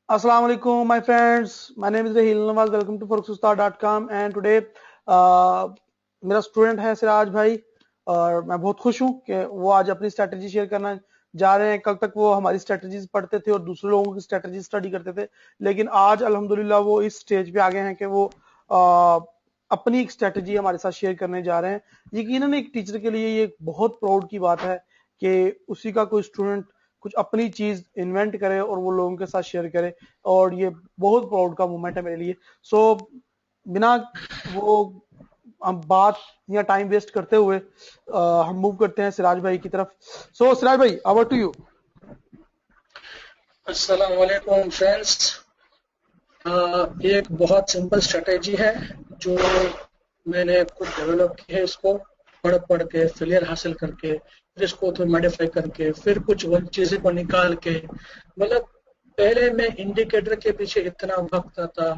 Assalamu alaikum, my friends. My name is Rahil Nawaz. Welcome to foruxustar.com. And today मेरा student है सिराज भाई और मैं बहुत खुश हूँ कि वो आज अपनी स्ट्रेटजी शेयर करना जा रहे हैं। कल तक वो हमारी स्ट्रेटजीज पढ़ते थे और दूसरे लोगों की स्ट्रेटजी स्टडी करते थे, लेकिन आज अल्हम्दुलिल्लाह वो इस स्टेज पे आ गए हैं कि वो अपनी एक स्ट्रेटजी हमारे साथ शेयर करने जा रहे हैं। यकीनन एक टीचर के लिए ये बहुत प्राउड की बात है कि उसी का कोई स्टूडेंट कुछ अपनी चीज इन्वेंट करे और वो लोगों के साथ शेयर करे, और ये बहुत प्राउड का मोमेंट है मेरे लिए। सो बिना वो हम बात या टाइम वेस्ट करते हुए हम मूव करते हैं सिराज भाई की तरफ। सो सिराज भाई, ओवर टू यू। अस्सलाम वालेकुम फ्रेंड्स। ये एक बहुत सिंपल स्ट्रेटेजी है जो मैंने खुद डेवलप की है। इसको पढ़ पढ़ के फेलियर हासिल करके फिर इसको थोड़ा मॉडिफाई करके फिर कुछ चीज़ों को निकाल के, मतलब पहले मैं इंडिकेटर के पीछे इतना भागता था,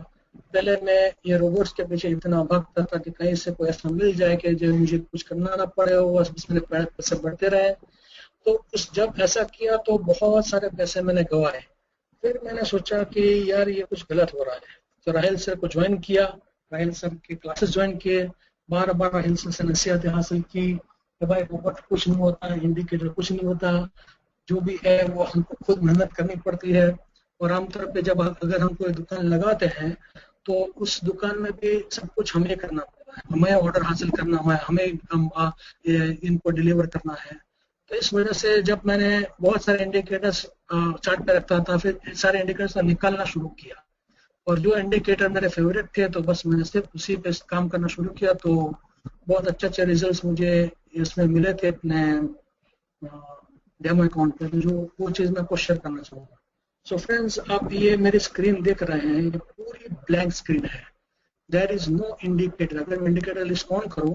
पहले मैं ये रोबोट्स के पीछे इतना भागता था कि कहीं से कोई ऐसा मिल जाए कि जो मुझे कुछ करना ना पड़े हो, बस मेरे पैसे बढ़ते रहे। तो उस जब ऐसा किया तो बहुत सारे पैसे मैंने गंवाए। फिर मैंने सोचा कि यार ये कुछ गलत हो रहा है, तो राहिल सर को ज्वाइन किया, राहिल सर के क्लासेस ज्वाइन किए, बार बार राहिल सर से नसीहतें हासिल की कि भाई रोबोट कुछ नहीं होता, इंडिकेटर कुछ नहीं होता, जो भी है वो हमको खुद मेहनत करनी पड़ती है। और आमतौर पे जब अगर हम कोई दुकान लगाते हैं तो उस दुकान में भी सब कुछ हमें करना पड़ता है, हमें ऑर्डर हासिल करना है, हमें इनको डिलीवर करना है। तो इस वजह से जब मैंने बहुत सारे इंडिकेटर्स चार्ट पे रखता था, फिर सारे इंडिकेटर्स निकालना शुरू किया और जो इंडिकेटर मेरे फेवरेट थे तो बस मैंने सिर्फ उसी पे काम करना शुरू किया। तो बहुत अच्छे अच्छे रिजल्ट्स मुझे इसमें मिले थे अपने डेमो अकाउंट पे, तो जो वो चीज़ मैं आपको शेयर करना चाहूँगा। सो फ्रेंड्स, आप ये मेरी स्क्रीन देख रहे हैं, ये पूरी ब्लैंक स्क्रीन है, देयर इज नो इंडिकेटर। अगर मैं इंडिकेटर लिस्ट ऑन करूँ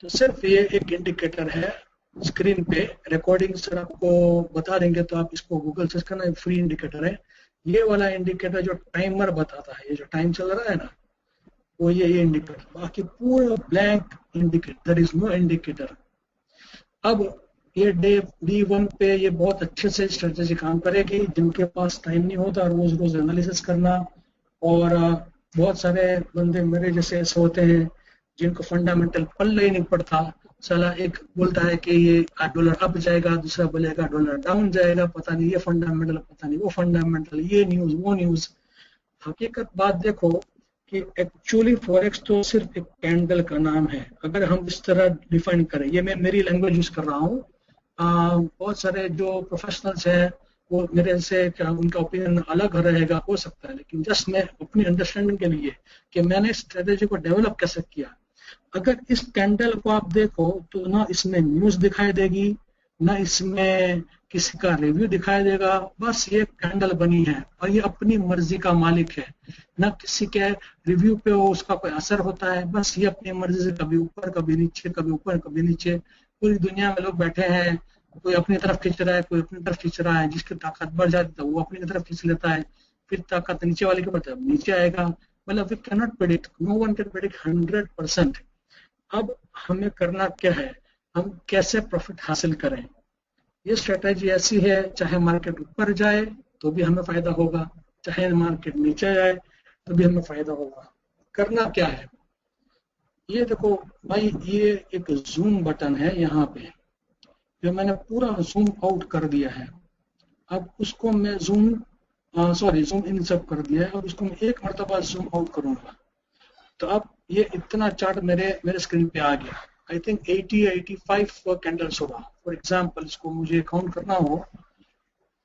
तो सिर्फ ये एक इंडिकेटर है स्क्रीन पे। रिकॉर्डिंग सर आपको बता देंगे तो आप इसको गूगल सर्च करना, फ्री इंडिकेटर है। ये वाला इंडिकेटर जो टाइमर बताता है, ये जो टाइम चल रहा है ना, वो ये इंडिकेटर, बाकी पूरा blank indicator, there is no indicator. अब ये डे 1 पे ये बहुत अच्छे से स्ट्रेटेजी काम करेगी। जिनके पास टाइम नहीं होता रोज रोज एनालिसिस करना, और बहुत सारे बंदे मेरे जैसे ऐसे होते हैं जिनको फंडामेंटल पल्ले ही नहीं पड़ता। साला एक बोलता है कि ये डॉलर अप जाएगा, दूसरा बोलेगा डॉलर डाउन जाएगा, पता नहीं ये फंडामेंटल, पता नहीं वो फंडामेंटल, ये न्यूज वो न्यूज। हकीकत बात देखो कि एक्चुअली फॉरेक्स तो सिर्फ एक कैंडल का नाम है। अगर हम इस तरह डिफाइन करें, ये मैं मेरी लैंग्वेज यूज कर रहा हूँ, बहुत सारे जो प्रोफेशनल्स हैं वो मेरे से क्या उनका ओपिनियन अलग रहेगा, हो सकता है, लेकिन जस्ट मैं अपनी अंडरस्टैंडिंग के लिए कि मैंने स्ट्रेटेजी को डेवलप कैसे किया। अगर इस कैंडल को आप देखो तो ना इसमें न्यूज दिखाई देगी, ना इसमें किसी का रिव्यू दिखाई देगा, बस ये कैंडल बनी है और ये अपनी मर्जी का मालिक है। ना किसी के रिव्यू पे उसका कोई असर होता है, बस ये अपनी मर्जी से कभी ऊपर कभी नीचे, कभी ऊपर कभी नीचे। पूरी दुनिया में लोग बैठे हैं, कोई अपनी तरफ खींच रहा है, कोई अपनी तरफ खींच रहा है, जिसकी ताकत बढ़ जाती है तो वो अपनी तरफ खींच लेता है, फिर ताकत नीचे वाले के बढ़ता है नीचे आएगा। मतलब we can not predict, no one can predict 100%। अब हमें करना क्या है, हम कैसे प्रॉफिट हासिल करें। ये स्ट्रेटेजी ऐसी है, चाहे मार्केट ऊपर जाए तो भी हमें फायदा होगा, चाहे मार्केट नीचे जाए तो भी हमें फायदा होगा। करना क्या है, ये देखो भाई, ये एक जूम बटन है यहाँ पे, जो मैंने पूरा जूम आउट कर दिया है। अब उसको मैं जूम इन सब कर दिया है और उसको मैं एक मरतबा जूम आउट करूंगा तो अब ये इतना चार्ट मेरे मेरे स्क्रीन पे आ गया। आई थिंक 80-85 कैंडल्स होगा। फॉर एग्जांपल इसको मुझे काउंट करना हो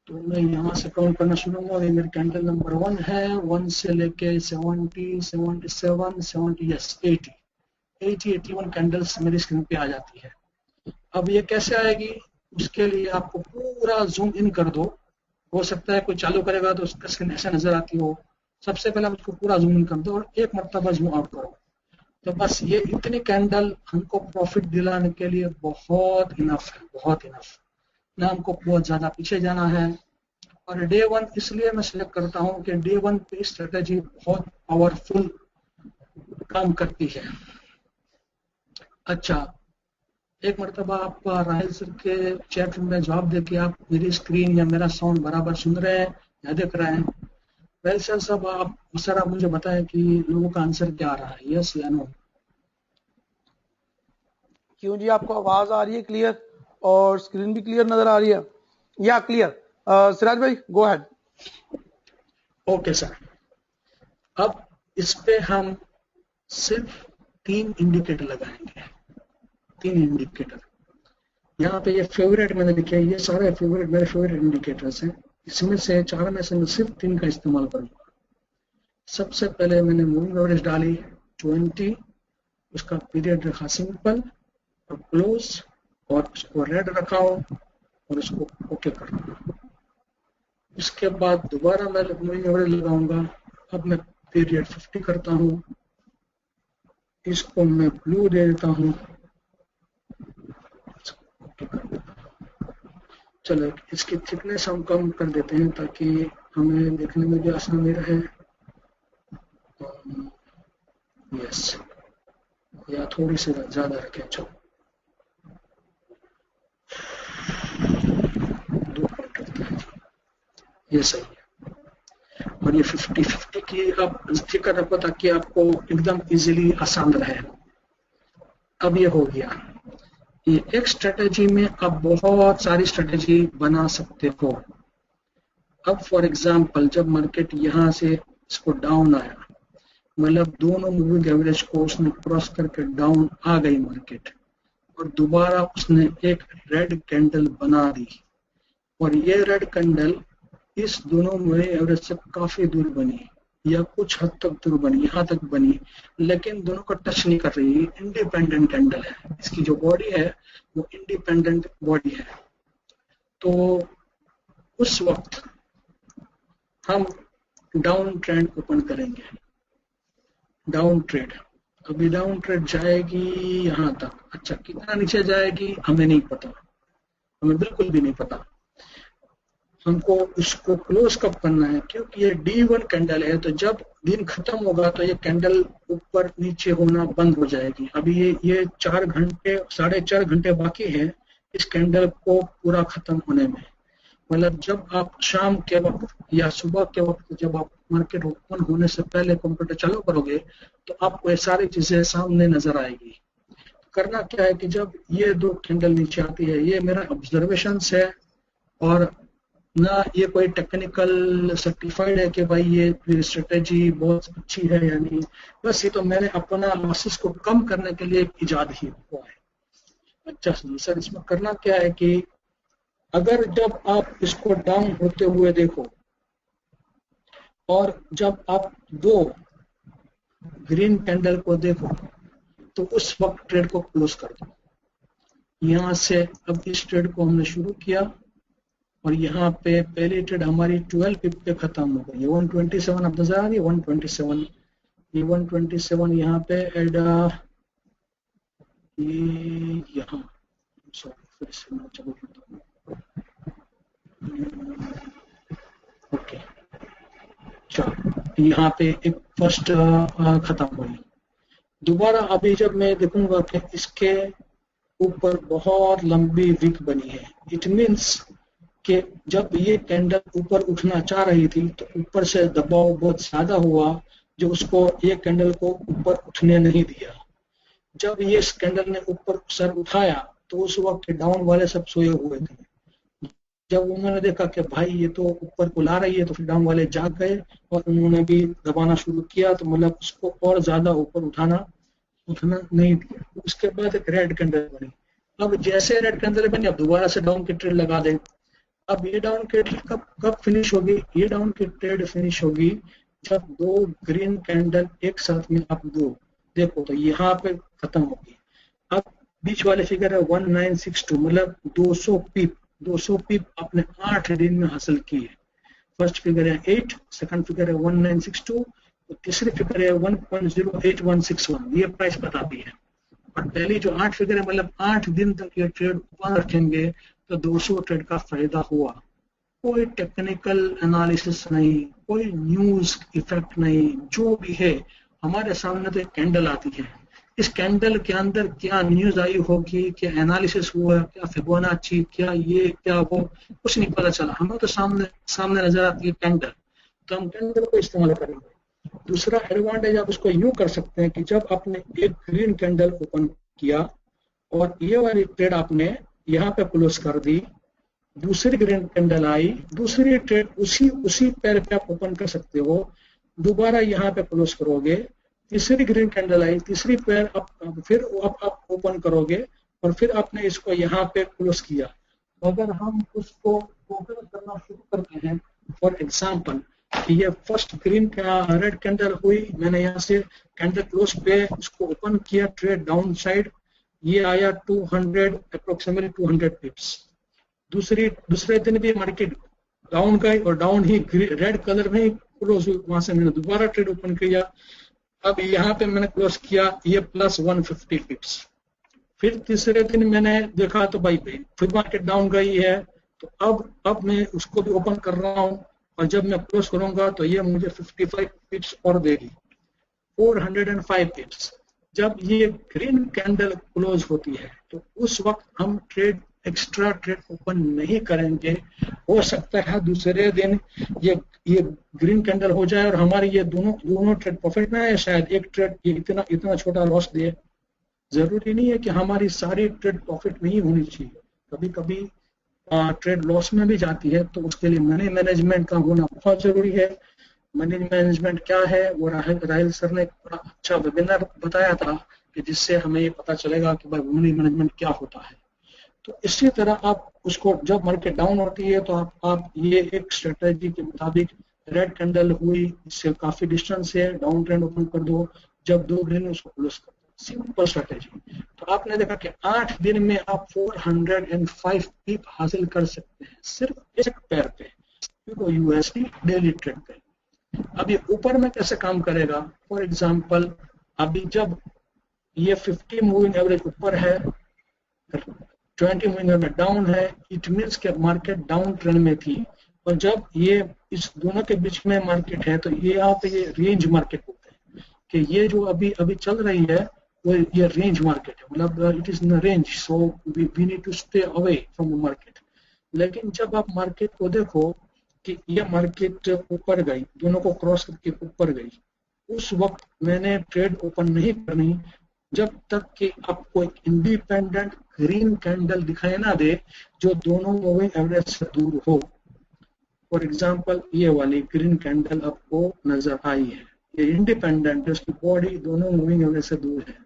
तो मैं यहाँ से काउंट करना शुरू करूंगा। ये मेरी कैंडल नंबर 1 है, 1 से लेके 70, 77, 70, यस 80 81 कैंडल्स मेरी स्क्रीन पे आ जाती है। अब ये कैसे आएगी, उसके लिए आपको पूरा जूम इन कर दो। हो सकता है कोई चालू करेगा तो उसका स्क्रीन ऐसे नजर आती हो। सबसे पहले आप उसको पूरा जूम इन कर दो और एक मरतबा जूम आउट करो, तो बस ये इतनी कैंडल हमको प्रॉफिट दिलाने के लिए बहुत इनफ है, बहुत इनफ। ना हमको बहुत ज्यादा पीछे जाना है। और डे 1 इसलिए मैं सिलेक्ट करता हूँ कि डे 1 पे स्ट्रेटेजी बहुत पावरफुल काम करती है। अच्छा, एक मरतबा आप राहिल सर के चैट रूम में जवाब दे के आप मेरी स्क्रीन या मेरा साउंड बराबर सुन रहे हैं या देख रहे हैं? वेल सर आप मुझे बताएं कि लोगों का आंसर क्या आ रहा है, यस या नो? क्यों जी, आपको आवाज आ रही है क्लियर और स्क्रीन भी क्लियर नजर आ रही है? या क्लियर? सिराज भाई गो अहेड। ओके सर, अब इस पे हम सिर्फ 3 इंडिकेटर लगाएंगे, 3 इंडिकेटर। यहाँ पे ये फेवरेट मैंने लिखे, ये सारे फेवरेट मेरे फेवरेट इंडिकेटर्स हैं। इसमें से 4 में से मैं सिर्फ 3 का इस्तेमाल करूंगा। सबसे पहले मैंने मूविंग एवरेज डाली 20, उसका पीरियड रखा सिंपल और क्लोज, और उसको रेड रखा हो और उसको ओके कर दूंगा। इसके बाद दोबारा मैं मूविंग एवरेज लगाऊंगा। अब मैं पीरियड 50 करता हूँ, इसको मैं ब्लू दे देता हूँ, ओके कर देता हूँ। चलो इसकी थिकनेस हम कम कर देते हैं ताकि हमें देखने में भी आसानी रहे। यस, या थोड़ी सी ज्यादा रखें, चलो 2 पॉइंट रखते हैं, ये सही है। और ये 50-50 की आप थिकर रखो ताकि आपको एकदम इजीली आसान रहे। अब ये हो गया। ये एक स्ट्रेटेजी में आप बहुत सारी स्ट्रेटेजी बना सकते हो। अब फॉर एग्जांपल जब मार्केट यहाँ से इसको डाउन आया, मतलब दोनों मूविंग एवरेज को उसने क्रॉस करके डाउन आ गई मार्केट, और दोबारा उसने एक रेड कैंडल बना दी, और ये रेड कैंडल इस दोनों मूविंग एवरेज से काफी दूर बनी या कुछ हद तक दूर बनी, यहाँ तक बनी, लेकिन दोनों को टच नहीं कर रही। इंडिपेंडेंट कैंडल है, इसकी जो बॉडी है वो इंडिपेंडेंट बॉडी है। तो उस वक्त हम डाउन ट्रेंड ओपन करेंगे, डाउन ट्रेड। अभी डाउन ट्रेड जाएगी यहाँ तक। अच्छा, कितना नीचे जाएगी हमें नहीं पता, हमें बिल्कुल भी नहीं पता। हमको इसको क्लोज कब करना है, क्योंकि ये D1 कैंडल है, तो जब दिन खत्म होगा तो ये कैंडल ऊपर नीचे होना बंद हो जाएगी। अभी ये 4 घंटे 4.5 घंटे बाकी है इस कैंडल को पूरा खत्म होने में। मतलब जब आप शाम के वक्त या सुबह के वक्त जब आप मार्केट ओपन होने से पहले कंप्यूटर चालू करोगे तो आपको ये सारी चीजें सामने नजर आएगी। करना क्या है कि जब ये 2 कैंडल नीचे आती है, ये मेरा ऑब्जर्वेशन है और ना ये कोई टेक्निकल सर्टिफाइड है कि भाई ये स्ट्रेटेजी बहुत अच्छी है या नहीं। बस ये तो मैंने अपना लॉसेस को कम करने के लिए इजाद ही हुआ है। अच्छा सर, इसमें करना क्या है कि अगर जब आप इसको डाउन होते हुए देखो और जब आप 2 ग्रीन कैंडल को देखो तो उस वक्त ट्रेड को क्लोज कर दो। यहाँ से अब इस ट्रेड को हमने शुरू किया और यहाँ पे पहली ट्रेड हमारी 12 पिप पे खत्म हो गई। 127 अब नजर आ रही है, 127, ये 127 यहाँ पे एड यहाँ फिर से मैं चलो ओके, चलो यहाँ पे एक फर्स्ट खत्म हुई। दोबारा अभी जब मैं देखूंगा कि इसके ऊपर बहुत लंबी विक बनी है, इट मीन्स कि जब ये कैंडल ऊपर उठना चाह रही थी तो ऊपर से दबाव बहुत ज्यादा हुआ जो उसको ये कैंडल को ऊपर उठने नहीं दिया। जब ये इस कैंडल ने ऊपर सर उठाया तो उस वक्त डाउन वाले सब सोए हुए थे। जब उन्होंने देखा कि भाई ये तो ऊपर को ला रही है तो फिर डाउन वाले जाग गए और उन्होंने भी दबाना शुरू किया, तो मतलब उसको और ज्यादा ऊपर उठना नहीं दिया। उसके बाद एक रेड कैंडल बनी। अब जैसे रेड कैंडल बनी अब दोबारा से डाउन की ट्रेड लगा दें। अब ये डाउन की ट्रेड कब फिनिश होगी? ये डाउन की ट्रेड फिनिश होगी जब 2 ग्रीन कैंडल एक साथ में आप दो देखो तो यहाँ पे खत्म होगी। अब बीच वाले फिगर है 1962, मतलब 200 पीप आपने 8 दिन में हासिल की है। फर्स्ट फिगर है 8, सेकंड फिगर है 1962, तो तीसरी फिगर है 1.08161। ये प्राइस बताती है। और पहली जो 8 फिगर है मतलब 8 दिन तक ये ट्रेड ओपन रखेंगे तो 200 ट्रेड का फायदा हुआ। कोई टेक्निकल एनालिसिस नहीं, कोई न्यूज इफेक्ट नहीं, जो भी है हमारे सामने तो एक कैंडल आती है। इस कैंडल के अंदर क्या न्यूज आई होगी, क्या एनालिसिस हुआ, क्या फिबोनाची, क्या ये क्या वो, कुछ नहीं पता चला। हमें तो सामने नजर आती है कैंडल। तो हम कैंडल को इस्तेमाल करेंगे। दूसरा एडवांटेज आप इसको यूं कर सकते हैं कि जब आपने एक ग्रीन कैंडल ओपन किया और ये वाली ट्रेड आपने यहाँ पे क्लोज कर दी, दूसरी ग्रीन कैंडल आई, दूसरी ट्रेड उसी पैर पे आप ओपन कर सकते हो, दोबारा यहाँ पे क्लोज करोगे, तीसरी ग्रीन कैंडल आई, तीसरी पैर फिर आप ओपन करोगे और फिर आपने इसको यहाँ पे क्लोज किया। अगर हम उसको ओपन करना शुरू करते हैं, फॉर एग्जाम्पल ये फर्स्ट ग्रीन रेड कैंडल हुई, मैंने यहाँ से कैंडल क्लोज पे इसको ओपन किया, ट्रेड डाउन साइड, ये आया 200 अप्रोक्सीमेटली 200 पिप्स। दूसरे दिन भी मार्केट डाउन गई और डाउन ही रेड कलर में क्लोज हुई, वहां से मैंने दोबारा ट्रेड ओपन किया, अब यहाँ पे मैंने क्लोज किया, ये प्लस 150 पिप्स। फिर तीसरे दिन मैंने देखा तो भाई फिर मार्केट डाउन गई है, तो अब मैं उसको भी ओपन कर रहा हूँ और जब मैं क्लोज करूंगा तो ये मुझे 55 पिप्स और देगी, 405 पिप्स। जब ये ग्रीन कैंडल क्लोज होती है तो उस वक्त हम एक्स्ट्रा ट्रेड ओपन नहीं करेंगे। हो सकता है दूसरे दिन ये ग्रीन कैंडल हो जाए और हमारी ये दोनों ट्रेड प्रॉफिट में है, शायद एक ट्रेड ये इतना छोटा लॉस दे। जरूरी नहीं है कि हमारी सारी ट्रेड प्रॉफिट में ही होनी चाहिए, कभी कभी ट्रेड लॉस में भी जाती है, तो उसके लिए मनी मैनेजमेंट का होना बहुत जरूरी है। मनी मैनेजमेंट क्या है वो राहिल सर ने एक बड़ा अच्छा वेबिनार बताया था कि जिससे हमें ये पता चलेगा कि भाई मनी मैनेजमेंट क्या होता है। तो इसी तरह आप उसको जब मार्केट डाउन होती है तो आप ये एक स्ट्रेटेजी के मुताबिक रेड कैंडल हुई, इससे काफी डिस्टेंस है, डाउन ट्रेंड ओपन कर दो, जब दो ग्रीन उसको क्लोज कर दो, सिंपल स्ट्रेटेजी। तो आपने देखा कि 8 दिन में आप 405 पीप हासिल कर सकते हैं सिर्फ एक पैर पे, क्योंकि यूएसडी डेली ट्रेड पे। अब ये ऊपर में कैसे काम करेगा, फॉर एग्जाम्पल अभी जब ये 50 मूविंग एवरेज ऊपर है, 20 मूविंग एवरेज डाउन है, इट मीन्स के मार्केट डाउन ट्रेंड में थी, और जब ये इस दोनों के बीच में मार्केट है तो ये यहाँ पे ये रेंज मार्केट होते हैं कि ये जो अभी चल रही है वो ये रेंज मार्केट है, मतलब it is in range, so we need to stay away from the market. लेकिन जब आप मार्केट को देखो कि ये मार्केट ऊपर गई, दोनों को क्रॉस करके ऊपर गई, उस वक्त मैंने ट्रेड ओपन नहीं करनी जब तक कि आपको एक इंडिपेंडेंट ग्रीन कैंडल दिखाई ना दे जो दोनों मूविंग एवरेज से दूर हो। फॉर एग्जांपल ये वाली ग्रीन कैंडल आपको नजर आई है, ये इंडिपेंडेंट है, उसकी बॉडी दोनों मूविंग एवरेज से दूर है,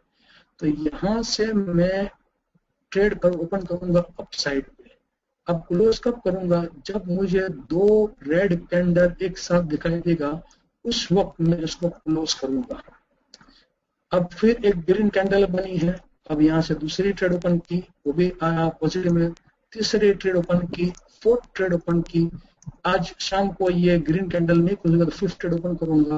तो यहाँ से मैं ट्रेड ओपन करूंगा अप साइड पे। अब क्लोज कब करूंगा, जब मुझे दो रेड कैंडल एक साथ दिखाई देगा उस वक्त मैं इसको क्लोज करूंगा। अब फिर एक ग्रीन कैंडल बनी है, अब यहाँ से दूसरी ट्रेड ओपन की, वो भी आया पॉजिटिव में, तीसरी ट्रेड ओपन की, फोर्थ ट्रेड ओपन की, आज शाम को ये ग्रीन कैंडल नहीं खुलेगा तो फिफ्थ ट्रेड ओपन करूंगा,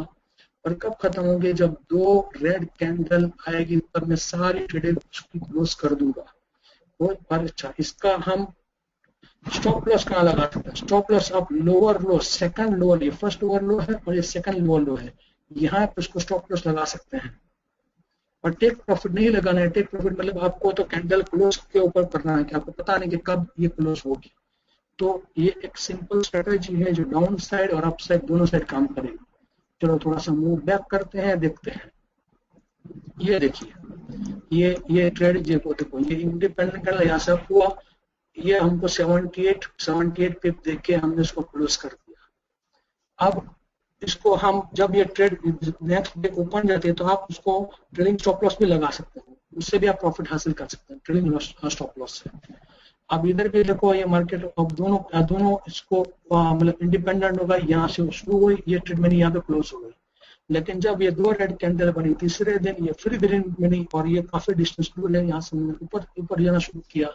और कब खत्म होंगे, जब दो रेड कैंडल आएगी तब मैं सारी ट्रेड क्लोज कर दूंगा। बहुत अच्छा, इसका हम स्टॉप लॉस कहाँ लगा सकते हैं, स्टॉप लॉस आप लोअर लो, सेकंड लोअर, ये फर्स्ट लोअर लो है और ये सेकंड लोअर लो है, यहाँ पे उसको स्टॉप लॉस लगा सकते हैं। और टेक प्रॉफिट नहीं लगाना है, टेक प्रॉफिट मतलब आपको तो कैंडल क्लोज के ऊपर करना है कि आपको पता नहीं कि कब ये क्लोज होगी। तो ये एक सिंपल स्ट्रेटेजी है जो डाउन साइड और अप साइड दोनों साइड काम करेगी। चलो थोड़ा सा मूव बैक करते हैं, देखते हैं। ये देखिए ये ट्रेड देखो ये इंडिपेंडेंट कैंडल यहाँ से हुआ, ये हमको 78 पे देख के हमने इसको क्लोज कर दिया। अब इसको हम जब ये ट्रेड नेक्स्ट डे ओपन जाती है तो आप उसको ट्रेडिंग स्टॉप लॉस भी लगा सकते हैं, उससे भी आप प्रॉफिट हासिल कर सकते हैं ट्रेडिंग स्टॉप लॉस से। अब इधर भी देखो ये मार्केट अब दोनों इसको मतलब इंडिपेंडेंट होगा, यहाँ से शुरू हुई ये ट्रेड मैंने यहाँ पे क्लोज हो गई, लेकिन जब ये दो रेड कैंडल बनी तीसरे दिन ये फिर ग्रीन बनी और ये काफी डिस्टेंस दूर है, यहाँ से मैंने ऊपर जाना शुरू किया,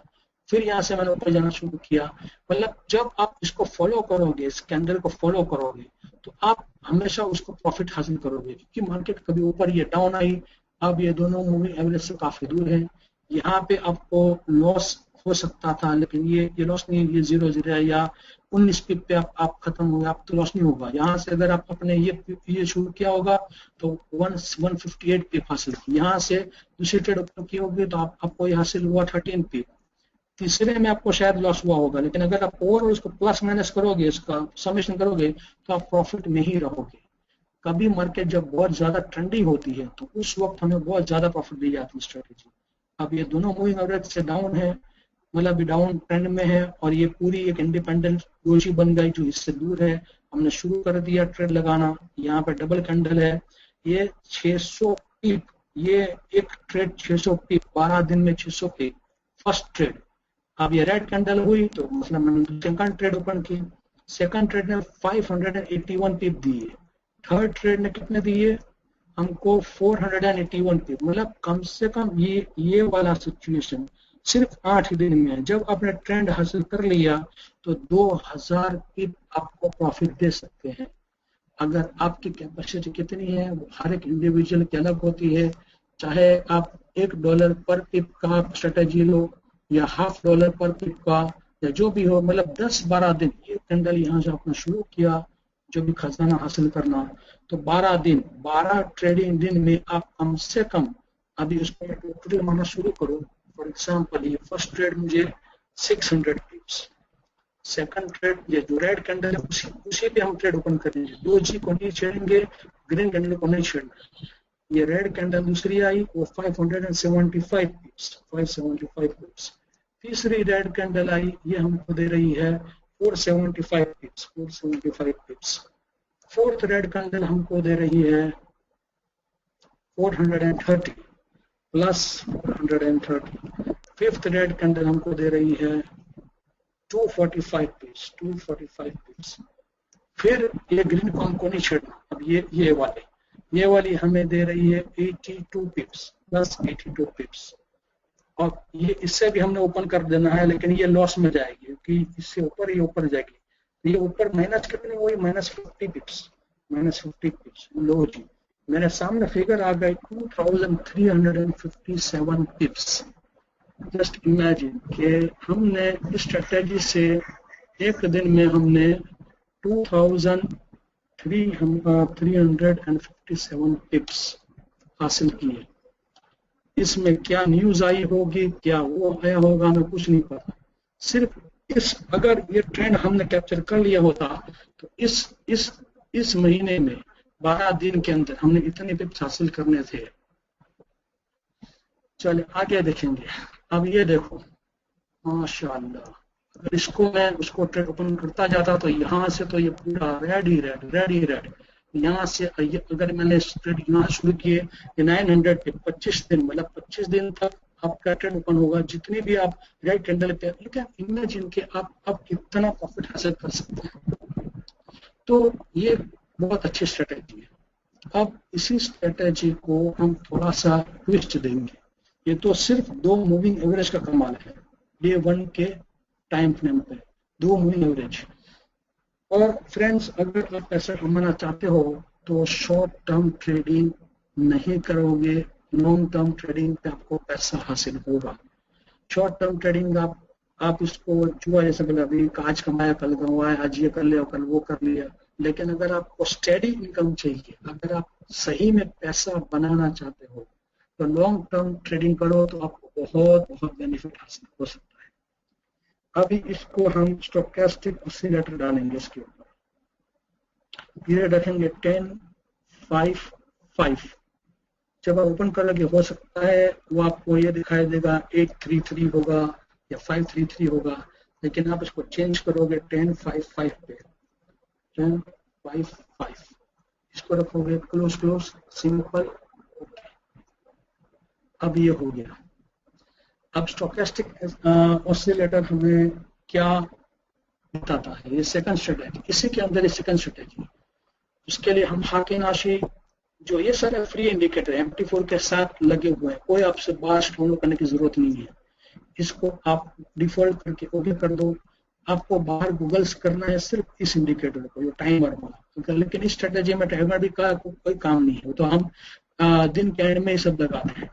फिर यहाँ से मैंने ऊपर जाना शुरू किया। मतलब जब आप इसको फॉलो करोगे, इस कैंडल को फॉलो करोगे तो आप हमेशा उसको प्रॉफिट हासिल करोगे, क्योंकि मार्केट कभी ऊपर ये डाउन आई, अब ये दोनों मूविंग एवरेज से काफी दूर है, यहाँ पे आपको लॉस हो सकता था, लेकिन ये लॉस नहीं, ये 0 है या 19 पिप पे आप खत्म हो गए, आप तो लॉस नहीं होगा। यहाँ से अगर आप अपने ये शुरू किया होगा तो 158 पिप हासिल की, यहाँ से दूसरी ट्रेड ओपन की होगी तो आपको हासिल हुआ 13 पिप, तीसरे में आपको शायद लॉस हुआ होगा, लेकिन अगर आप ओवरऑल उसको प्लस माइनस करोगे, इसका समेशन करोगे, तो आप प्रॉफिट में ही रहोगे। कभी मार्केट जब बहुत ज्यादा ट्रेंडिंग होती है तो उस वक्त हमें बहुत ज्यादा प्रॉफिट दी जाती है स्ट्रेटेजी। अब ये दोनों मूविंग एवरेज से डाउन है, मतलब डाउन ट्रेंड में है, और ये पूरी एक इंडिपेंडेंट डोजी बन गई जो इससे दूर है। हमने शुरू कर दिया ट्रेड लगाना, यहाँ पे डबल कैंडल है, ये 600 पिप, ये एक ट्रेड 600 पिप, 12 दिन में 600 पिप फर्स्ट ट्रेड। अब ये रेड कैंडल हुई तो मतलब मैंने सेकंड ट्रेड ओपन की, सेकंड ट्रेड ने 581 पिप दिए, थर्ड ट्रेड ने कितने दिए हमको 481 पिप। मतलब कम से कम ये वाला सिचुएशन सिर्फ 8 दिन में है। जब आपने ट्रेंड हासिल कर लिया तो 2000 पिप आपको प्रॉफिट दे सकते हैं। अगर आपकी कैपेसिटी कितनी है वो हर एक इंडिविजुअल की अलग होती है, चाहे आप $1 पर पिप का स्ट्रेटेजी लो या $0.5 पर पिप का, या जो भी हो, मतलब 10-12 दिन, ये कैंडल यहाँ से आपने शुरू किया जो भी खजाना हासिल करना, तो 12 दिन, 12 ट्रेडिंग दिन में आप कम से कम, अभी उसको मैं टोटल माना शुरू करो, फॉर एग्जाम्पल ये फर्स्ट ट्रेड मुझे 600 पिप्स, सेकंड ट्रेड ये जो रेड कैंडल है उसी पे हम ट्रेड ओपन करेंगे, दो जी को नहीं छेड़ेंगे, ग्रीन कैंडल को नहीं छेड़ना। ये रेड कैंडल दूसरी आई वो 575 पिप्स, 575 पिप्स। तीसरी रेड कैंडल आई, ये हमको दे रही है 475 पिप्स, 475 पिप्स। फोर्थ रेड कैंडल हमको दे रही है 430 प्लस 430। फिफ्थ रेड कैंडल हमको दे रही है 245 पिप्स, 245 पिप्स। फिर ये ग्रीन को हमको नहीं छेड़ना, अब ये वाली हमें दे रही है 82 पिप्स प्लस 82 पिप्स, और ये इससे भी हमने ओपन कर देना है, लेकिन ये लॉस में जाएगी क्योंकि इससे ऊपर ये ऊपर जाएगी। ये ऊपर माइनस कितनी हुई, -50 पिप्स, -50 पिप्स लो जी। मेरे सामने फिगर आ गई 2357 पिप्स। जस्ट इमेजिन कि हमने इस स्ट्रेटेजी से एक दिन में हमने 2357 पिप्स हासिल किए। इसमें क्या न्यूज आई होगी, क्या वो आया होगा, हमें कुछ नहीं पता। सिर्फ अगर ये ट्रेंड हमने कैप्चर कर लिया होता तो इस महीने में 12 दिन के अंदर हमने इतने पिप्स हासिल करने थे। चलिए आगे देखेंगे। अब ये देखो माशाल्लाह, अगर इसको मैं उसको ट्रेड ओपन करता जाता तो यहाँ से तो ये पूरा रेड ही रेड। यहाँ से अगर मैंने ट्रेड यहाँ शुरू किए, ये 900 पे 25 दिन, मतलब 25 दिन तक आपका ट्रेड ओपन होगा। जितनी भी आप रेड कैंडल पे, लेकिन इमेजिन के आप कितना प्रॉफिट हासिल कर सकते हैं। तो ये बहुत अच्छी स्ट्रेटेजी है। अब इसी स्ट्रेटेजी को हम थोड़ा सा ट्विस्ट देंगे। ये तो सिर्फ 2 मूविंग एवरेज का कमाल है, डे 1 के टाइम फ्रेम पे 2 मूविंग एवरेज। और फ्रेंड्स, अगर आप पैसा कमाना चाहते हो तो शॉर्ट टर्म ट्रेडिंग नहीं करोगे, लॉन्ग टर्म ट्रेडिंग पे आपको पैसा हासिल होगा। शॉर्ट टर्म ट्रेडिंग आप इसको जुआ जैसे बोला, अभी आज कमाया कल गंवाया, आज ये कर लिया कल वो कर लिया। लेकिन अगर आपको स्टेडी इनकम चाहिए, अगर आप सही में पैसा बनाना चाहते हो तो लॉन्ग टर्म ट्रेडिंग करो, तो आपको बहुत बेनिफिट हासिल हो सकता है। अभी इसको हम स्टोकेस्टिक ऑसिलेटर डालेंगे इसके ऊपर, ये रखेंगे 10-5-5। जब आप ओपन करोगे हो सकता है वो आपको ये दिखाई देगा 833 होगा या 533 होगा, लेकिन आप इसको चेंज करोगे 10-5-5 पे, 10-5-5 इसको रखोगे क्लोज सिंपल। अब ये हो गया। अब स्टोकेस्टिक ऑसिलेटर हमें क्या बताता है, ये सेकंड स्ट्रेटेजी, इसी के अंदर ये सेकंड स्ट्रेटेजी। उसके लिए हम हाकिनाशी, जो ये सारे फ्री इंडिकेटर MT4 के साथ लगे हुए हैं, कोई आपसे बार्स डाउनलोड करने की जरूरत नहीं है। इसको आप डिफॉल्ट करके ओके कर दो। आपको बाहर गूगल्स करना है सिर्फ इस इंडिकेटर को, जो टाइमर वाला। लेकिन इस स्ट्रेटेजी में टाइमर भी का कोई काम नहीं है, तो हम दिन के एंड में ये सब लगाते हैं।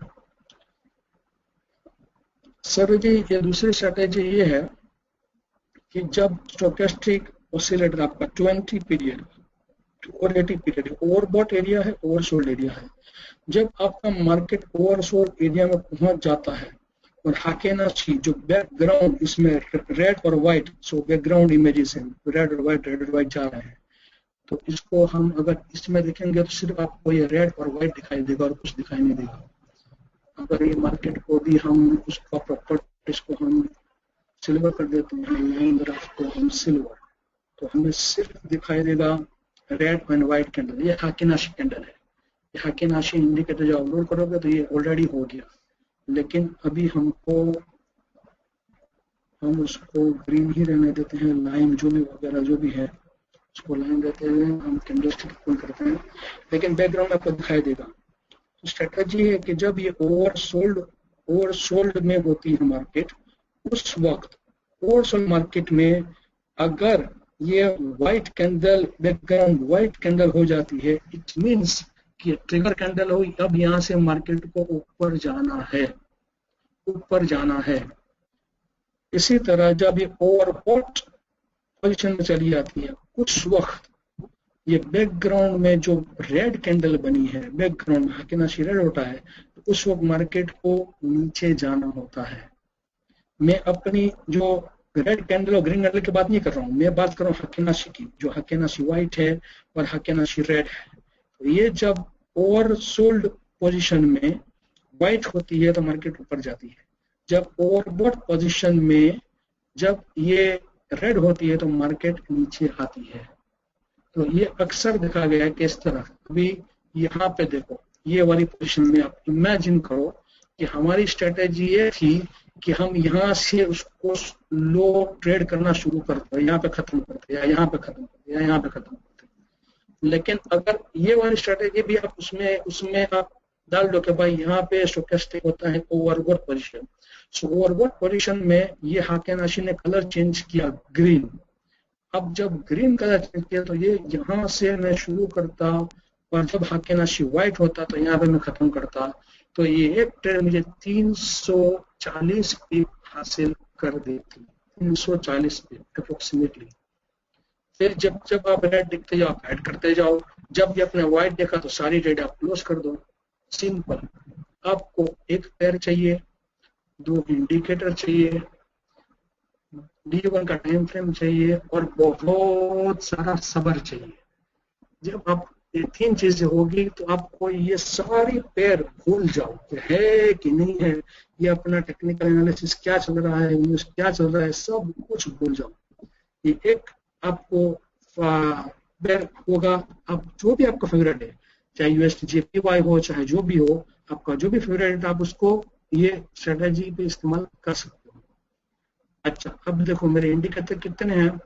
सर जी, ये दूसरी स्ट्रेटेजी ये है कि जब स्टोकेस्टिक ऑसिलेटर आपका 20 पीरियड और 80 पीरियड, ओवरबॉट एरिया है, ओवरसोल्ड एरिया है, जब आपका मार्केट ओवरसोल्ड एरिया में पहुंच जाता है और हाकेनाशी जो बैकग्राउंड इसमें रेड और व्हाइट, सो बैकग्राउंड इमेजेस हैं, रेड और व्हाइट जा रहे हैं। तो इसको हम अगर इसमें देखेंगे तो सिर्फ आपको ये रेड और व्हाइट दिखाई देगा और कुछ दिखाई नहीं देगा। अगर ये मार्केट को भी हम उसका प्रॉपर्टीज को हम सिल्वर कर देते हैं, लाइन ग्राफ को हम सिल्वर, तो हमें सिर्फ दिखाई देगा रेड एंड व्हाइट कैंडल। ये हाकेनाशी कैंडल है। ये हाकेनाशी इंडिकेटर जो अपलोड करोगे तो ये ऑलरेडी हो गया, लेकिन अभी हम उसको ग्रीन ही रहने देते हैं। लाइन जो भी वगैरह जो भी है उसको लाइन देते हैं, हम कैंडलस्टिक ओपन करते हैं, लेकिन बैकग्राउंड आपको दिखाई देगा। तो स्ट्रेटजी है कि जब ये ओवरसोल्ड में होती है मार्केट, उस वक्त ओवरसोल्ड मार्केट में अगर ये white candle, background white candle हो जाती है, इट मीन्स कि ट्रिगर कैंडल हो, अब यहाँ से मार्केट को ऊपर जाना है। इसी तरह जब ये ओवरबॉट पोजीशन में चली जाती है, उस वक्त ये बैकग्राउंड में जो रेड कैंडल बनी है, बैकग्राउंड हाकेनाशी रेड होता है, तो उस वक्त मार्केट को नीचे जाना होता है। मैं अपनी जो रेड कैंडल और ग्रीन कैंडल की बात नहीं कर रहा हूँ, मैं बात कर रहा हूँ हाकेनाशी की, जो हाकेनाशी व्हाइट है और हाकेनाशी रेड है। तो ये जब ओवरसोल्ड पोजीशन में व्हाइट होती है तो मार्केट ऊपर जाती है, जब ओवरबॉट पोजीशन में जब ये रेड होती है तो मार्केट नीचे आती है। तो ये अक्सर देखा गया है कि इस तरह। अभी यहाँ पे देखो, ये वाली पोजीशन में आप इमेजिन करो कि हमारी स्ट्रेटेजी ये थी कि हम यहाँ से उसको लो ट्रेड करना शुरू करते, यहाँ पे खत्म करते, या यहाँ पे खत्म करते, या यहाँ पे खत्म करते। लेकिन अगर ये वाली स्ट्रेटेजी भी आप उसमें आप डाल दो कि भाई यहाँ पे स्टोकेस्टिक होता है ओवरबॉट पोजीशन, सो ओवरबॉट पोजीशन में ये हाकेनाशी ने कलर चेंज किया ग्रीन। अब जब ग्रीन कलर चेंज किया तो ये यहाँ से मैं शुरू करता, और जब हाकेनाशी व्हाइट होता तो यहाँ पे मैं खत्म करता। तो ये एक ट्रेड मुझे 340 पिप हासिल कर देती, 340 पिप अप्रोक्सीमेटली। फिर जब आप रेड दिखते जाओ आप ऐड करते जाओ, जब ये अपने व्हाइट देखा तो सारी ट्रेड आप क्लोज कर दो। सिंपल। आपको एक पैर चाहिए, 2 इंडिकेटर चाहिए, D1 का टाइम फ्रेम चाहिए और बहुत सारा सब्र चाहिए। जब आप ये 3 चीजें होगी तो आपको ये सारी पैर भूल जाओ कि है कि नहीं है, ये अपना टेक्निकल एनालिसिस क्या चल रहा है, न्यूज क्या चल रहा है, सब कुछ भूल जाओ। ये एक आपको पैर होगा। अब जो भी आपका फेवरेट है, चाहे USDJPY हो, चाहे जो भी हो, आपका जो भी फेवरेट है, आप उसको ये स्ट्रेटेजी पे इस्तेमाल कर सकते हो। अच्छा, अब देखो मेरे इंडिकेटर कितने हैं,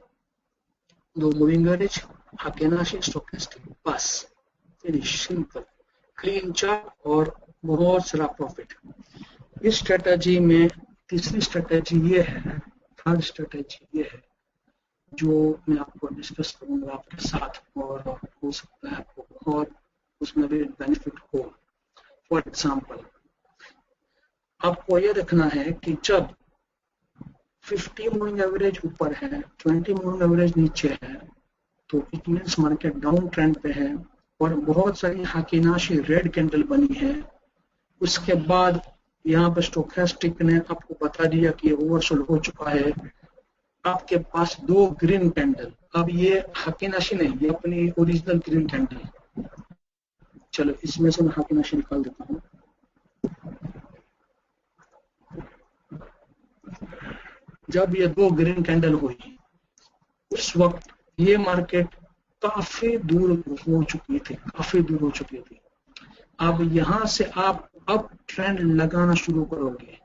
2 मूविंग एवरेज, हाकेनाशी, स्टोकेस्टिक, बस फिनिश, सिंपल, क्लीन चार्ट और बहुत सारा प्रॉफिट। इस स्ट्रेटेजी में तीसरी स्ट्रेटेजी ये है, थर्ड स्ट्रेटेजी ये है जो मैं आपको डिस्कस करूंगा आपके साथ, और हो सकता है आपको और उसमें भी बेनिफिट हो। फॉर एग्जाम्पल, आपको ये देखना है कि जब 50 मूविंग एवरेज ऊपर है, 20 मूविंग एवरेज नीचे है, तो it means market down trend पे है और बहुत सारी हाकेनाशी रेड कैंडल बनी है। उसके बाद यहाँ पर स्टोकेस्टिक ने आपको बता दिया कि ओवरसोल्ड हो चुका है। आपके पास 2 ग्रीन कैंडल, अब ये हाकेनाशी नहीं, ये अपनी ओरिजिनल ग्रीन कैंडल। चलो इसमें से मैं हाकेनाशी निकाल देता हूँ। जब ये 2 ग्रीन कैंडल हुई, उस वक्त ये मार्केट काफी दूर हो चुकी थी, अब यहां से आप अप ट्रेंड लगाना शुरू करोगे।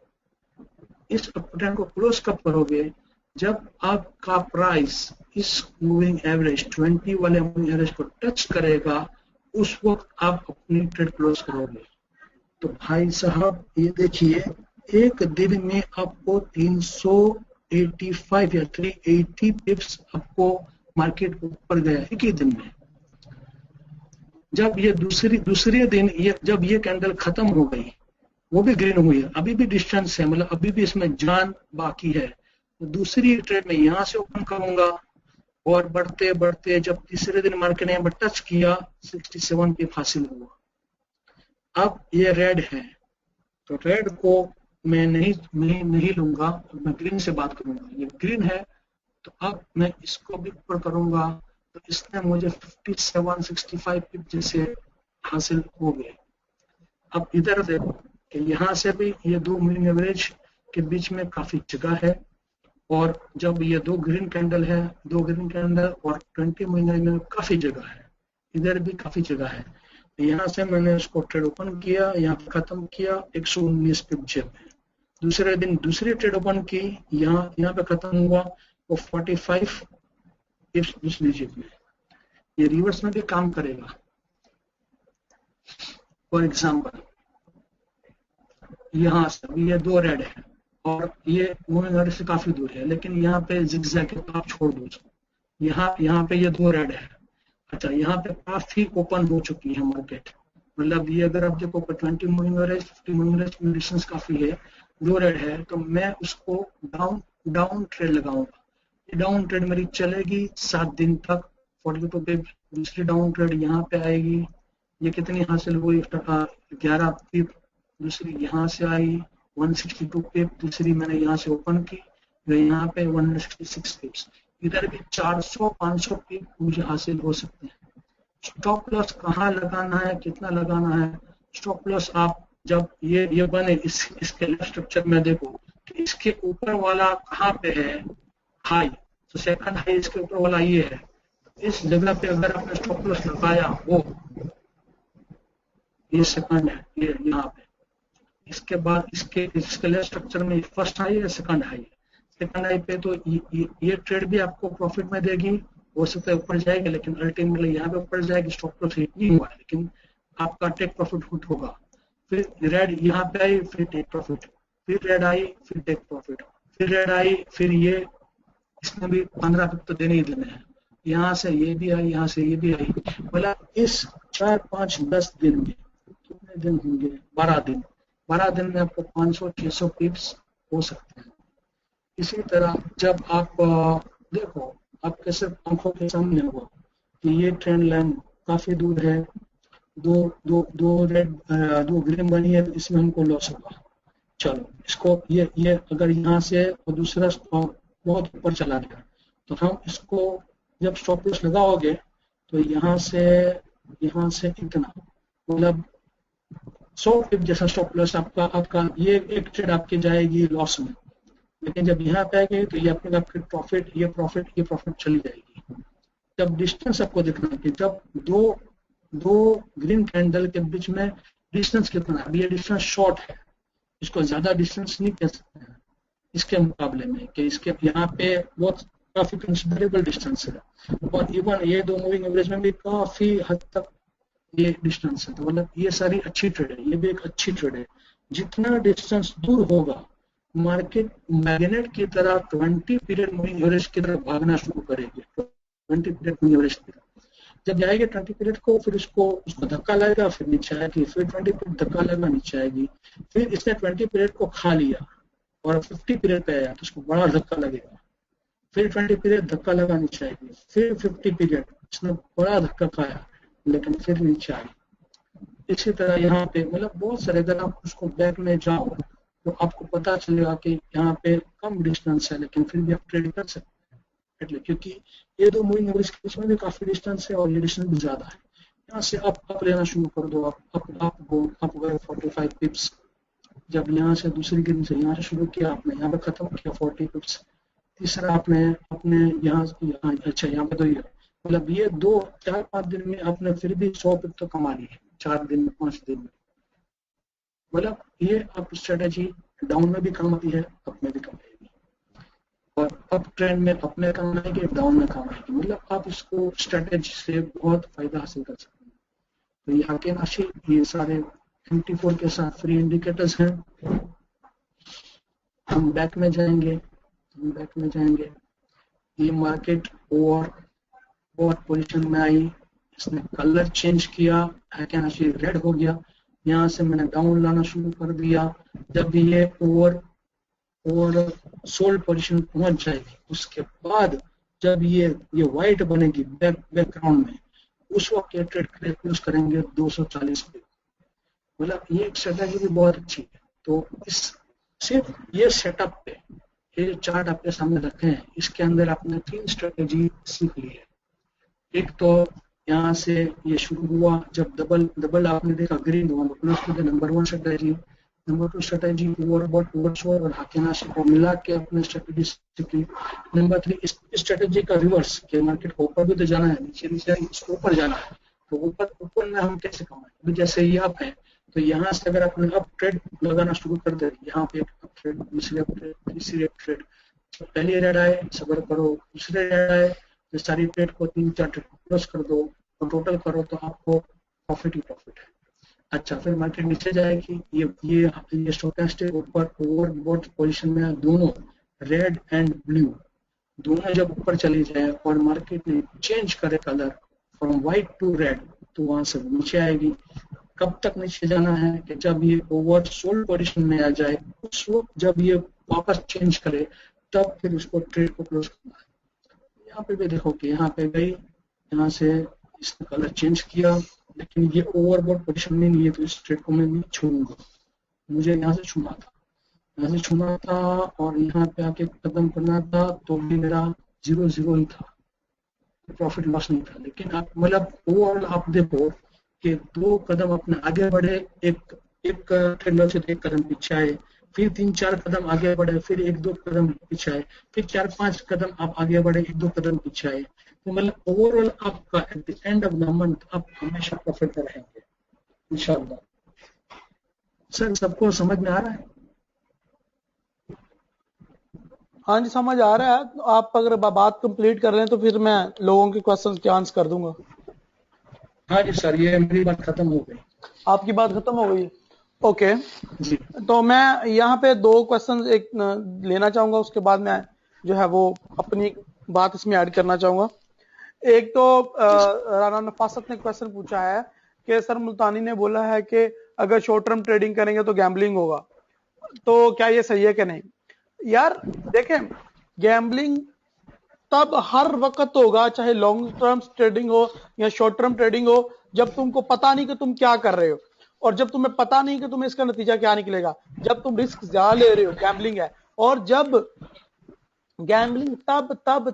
इस अप ट्रेंड को क्लोज कब करोगे, जब आपका प्राइस इस मूविंग एवरेज 20 वाले मूविंग एवरेज को टच करेगा, उस वक्त आप अपनी ट्रेड क्लोज करोगे। तो भाई साहब ये देखिए, एक दिन में आपको 385 या 380 पिप्स आपको मार्केट ऊपर गया एक ही दिन में। जब ये दूसरे दिन जब ये कैंडल खत्म हो गई, वो भी ग्रीन हुई है, अभी भी डिस्टेंस है, मतलब अभी भी इसमें जान बाकी है, तो दूसरी ट्रेड में यहाँ से ओपन करूंगा और बढ़ते बढ़ते जब तीसरे दिन मार्केट ने टच किया 67 पे हासिल हुआ। अब ये रेड है, तो रेड को मैं नहीं लूंगा, मैं ग्रीन से बात करूंगा। ये ग्रीन है तो अब मैं इसको भी ऊपर करूंगा तो इसने मुझे 57-65 पिप जैसे हासिल हो गए। अब इधर देखो कि यहाँ से भी ये दो मूविंग एवरेज के बीच में काफी जगह है, और जब ये दो ग्रीन कैंडल है, दो ग्रीन कैंडल और 20 मूविंग एवरेज में काफी जगह है, इधर भी काफी जगह है। यहाँ से मैंने इसको ट्रेड ओपन किया, यहाँ पे खत्म किया 119 पिप जेब में। दूसरे दिन दूसरी ट्रेड ओपन की, यहाँ पे खत्म हुआ वो 45 पिप्स दूसरी जेब में। ये रिवर्स में भी काम करेगा। फॉर एग्जाम्पल यहाँ से ये दो रेड है और ये मूविंग एवरेज से काफी दूर है, लेकिन यहाँ पे जिगजैग है तो आप छोड़ दो उसको। यहाँ पे ये दो रेड है। अच्छा, यहाँ पे काफी ओपन हो चुकी है मार्केट, मतलब ये अगर आप देखो 20 मूविंग एवरेज 50 मूविंग एवरेज में डिस्टेंस काफी है, दो रेड है, तो मैं उसको डाउन ट्रेड लगाऊंगा। ये डाउन ट्रेड मेरी चलेगी 7 दिन तक 42 पिप। दूसरी डाउन ट्रेड यहाँ पे आएगी, ये कितनी हासिल हुई 11 पिप। दूसरी यहाँ से आई 162 पिप, दूसरी मैंने यहाँ से ओपन की, यहाँ पे 166 पिप्स। इधर भी 400-500 पिप मुझे हासिल हो सकते हैं। स्टॉप लॉस कहाँ लगाना है, कितना लगाना है? स्टॉप लॉस आप जब ये बने इसके लेफ्ट स्ट्रक्चर में देखो कि इसके ऊपर वाला कहाँ पे है हाई, तो सेकंड हाई इसके ऊपर वाला ये है। इस जगह पे अगर आपने स्टॉप लॉस लगाया वो ये सेकंड है, ये यहाँ पे, इसके बाद इसके लेफ्ट स्ट्रक्चर में फर्स्ट हाई है, सेकंड हाई है। सेकंड हाई पे तो ये ट्रेड भी आपको प्रॉफिट में देगी, हो सकता है ऊपर जाएगी, लेकिन अल्टीमेटली यहाँ पे ऊपर जाएगी। स्टॉप लॉस हिट नहीं हुआ लेकिन आपका टेक प्रॉफिट हिट होगा। फिर रेड यहाँ पे आई, फिर टेक प्रॉफिट, फिर रेड आई, फिर टेक प्रॉफिट, फिर रेड आई, फिर ये इसमें भी 15 पिप तो देने ही देने हैं। यहाँ से ये भी आई, यहाँ से ये भी आई, मतलब इस 4-5-10 दिन में कितने दिन होंगे? 12 दिन। 12 दिन में आपको 500-600 पिप्स हो सकते हैं। इसी तरह जब आप देखो आपके सिर्फ आंखों के सामने होगा कि ये ट्रेंड लाइन काफी दूर है, दो रेड दो ग्रीन बनी है, तो इसमें हमको लॉस होगा। चलो इसको ये अगर यहाँ से और दूसरा बहुत ऊपर चला गया तो हम इसको जब स्टॉप लॉस लगाओगे तो यहाँ से इतना, मतलब 100 पिप जैसा स्टॉप लॉस आपका ये एक ट्रेड आपकी जाएगी लॉस में, लेकिन जब यहाँ पे आएगी तो ये अपने आपके प्रॉफिट ये प्रॉफिट चली जाएगी। जब डिस्टेंस आपको देखना है कि जब दो ग्रीन कैंडल के बीच में डिस्टेंस कितना है। ये डिस्टेंस शॉर्ट है, इसको ज्यादा डिस्टेंस नहीं कह सकते हैं इसके मुकाबले में, कि इसके यहाँ पे बहुत काफी कंसिडरेबल डिस्टेंस है, और इवन ये दो मूविंग एवरेज में भी काफी हद तक ये डिस्टेंस है। तो मतलब ये सारी अच्छी ट्रेड है, ये भी एक अच्छी ट्रेड है। जितना डिस्टेंस दूर होगा मार्केट मैग्नेट की तरह 20 पीरियड मूविंग एवरेज की तरफ भागना शुरू करेगी। 20 पीरियड मूविंग एवरेज की तरफ जब जाएगी 20 पीरियड को, फिर उसको धक्का लगेगा, फिर नीचे आएगी, फिर 20 पीरियड धक्का लगेगा, नीचे आएगी, फिर इसने 20 पीरियड को खा लिया और 50 पीरियड पे आया तो उसको बड़ा धक्का लगेगा, फिर 20 पीरियड धक्का लगा, नीचे आएगी, फिर 50 पीरियड इसने बड़ा धक्का खाया लेकिन फिर नीचे आई। इसी तरह यहाँ पे मतलब बहुत सारे, अगर आप उसको बैक में जाओ तो आपको पता चलेगा कि यहाँ पे कम डिस्टेंस है लेकिन फिर भी आप ट्रेड कर सकते हैं, क्योंकि ये दो मूविंग एवरेज के बीच में भी काफी डिस्टेंस है और ये डिस्टेंस भी ज्यादा है। यहाँ से आप लेना शुरू कर दो, आप 45 पिप्स, जब यहाँ से दूसरी गिन से यहाँ से शुरू किया आपने, यहाँ पे खत्म किया 40 पिप्स, तीसरा आपने अपने यहाँ अच्छा यहाँ पे तो ये मतलब ये 2-4-5 दिन में आपने फिर भी 100 पिप तो कमा ली है, 4 दिन में 5 दिन में। मतलब ये आप स्ट्रेटेजी डाउन में भी काम आती है, अप में भी काम आएगी, और अप ट्रेंड में अपने काम आएगी, डाउन में काम आएगी। मतलब आप इसको स्ट्रेटेजी से बहुत फायदा हासिल कर सकते हैं। तो यहाँ के नाशी ये सारे MT4 के साथ फ्री इंडिकेटर्स हैं। हम बैक में जाएंगे, ये मार्केट और पोजीशन में आई, इसने कलर चेंज किया, रेड हो गया, यहाँ से मैंने डाउन लाना शुरू कर दिया। जब भी ये ओवर सोल्ड पोजीशन पहुंच जाएगी, उसके बाद जब ये व्हाइट बनेगी बैकग्राउंड में, उस वक्त ये ट्रेड क्लोज करेंगे 240 पे। मतलब ये स्ट्रेटेजी भी बहुत अच्छी है। तो सिर्फ ये सेटअप पे, ये चार्ट आपके सामने रखे हैं, इसके अंदर आपने 3 स्ट्रेटेजी सीख ली है। एक तो यहाँ से ये शुरू हुआ जब डबल डबल आपने देखा green number 1 strategy, number 2 strategy overshot और हाकेनाशी को मिला के अपने स्ट्रेटेजी सीखी। नंबर 3 इस स्ट्रेटेजी का रिवर्स, कि मार्केट को ऊपर भी तो जाना है, नीचे नीचे इसको ऊपर जाना है, तो ऊपर में हम कैसे कमाएं। अभी जैसे ये अप है, तो यहाँ से अगर आपने अप ट्रेड लगाना शुरू कर दे, यहाँ पे एक अप ट्रेड, दूसरी अप ट्रेड, तीसरी अप ट्रेड, पहली रेड आए सबर करो, दूसरे रेड आए तो सारी ट्रेड को 3-4 ट्रेड क्लोज कर दो, और टोटल करो तो आपको प्रॉफिट ही प्रॉफिट है। अच्छा, फिर मार्केट नीचे जाएगी, ये स्टोकेस्टिक ऊपर ओवरबॉट पोजीशन में, दोनों रेड एंड ब्लू दोनों जब ऊपर चली जाए और मार्केट ने चेंज करे colour from white to red, तो वहां से नीचे आएगी। कब तक नीचे जाना है कि जब ये ओवर सोल्ड पोजीशन में आ जाए, उस वक्त जब ये वापस चेंज करे तब फिर उसको ट्रेड को क्लोज करना है। यहाँ पे भी देखो कि यहाँ पे गई, यहाँ से इसने कलर चेंज किया, लेकिन ये ओवरबॉट पोजीशन में नहीं है, तो इस ट्रेड को मैं नहीं छोड़ूंगा। मुझे यहाँ से छूना था, यहाँ से छूना था और यहाँ पे आके कदम करना था, तो भी मेरा 0-0 ही था, प्रॉफिट लॉस नहीं था। लेकिन आप मतलब ओवरऑल आप देखो कि 2 कदम अपने आगे बढ़े, एक ट्रेंडर से 1 कदम पीछे आए, फिर 3-4 कदम आगे बढ़े, फिर 1-2 कदम पीछे आए, फिर 4-5 कदम आप आगे बढ़े, 1-2 कदम पीछे आए। तो मतलब ओवरऑल आपका at the end of the month आप हमेशा प्रॉफिट में रहेंगे इंशाल्लाह। सर सबको समझ में आ रहा है? हाँ जी, समझ आ रहा है। तो आप अगर बात कंप्लीट कर रहे हैं तो फिर मैं लोगों के क्वेश्चंस के आंसर कर दूंगा। हाँ जी सर, ये मेरी बात खत्म हो गई। आपकी बात खत्म हो गई? ओके जी। तो मैं यहाँ पे 2 क्वेश्चन एक लेना चाहूंगा, उसके बाद मैं जो है वो अपनी बात इसमें ऐड करना चाहूंगा। एक तो राना नफासत ने क्वेश्चन पूछा है कि सर मुल्तानी ने बोला है कि अगर शॉर्ट टर्म ट्रेडिंग करेंगे तो गैम्बलिंग होगा, तो क्या ये सही है कि नहीं? यार देखें, गैम्बलिंग तब हर वक्त होगा, चाहे लॉन्ग टर्म ट्रेडिंग हो या शॉर्ट टर्म ट्रेडिंग हो, जब तुमको पता नहीं कि तुम क्या कर रहे हो, और जब तुम्हें पता नहीं कि तुम्हें इसका नतीजा क्या निकलेगा, जब तुम रिस्क ज्यादा ले रहे हो, गैम्बलिंग है। और जब गैम्बलिंग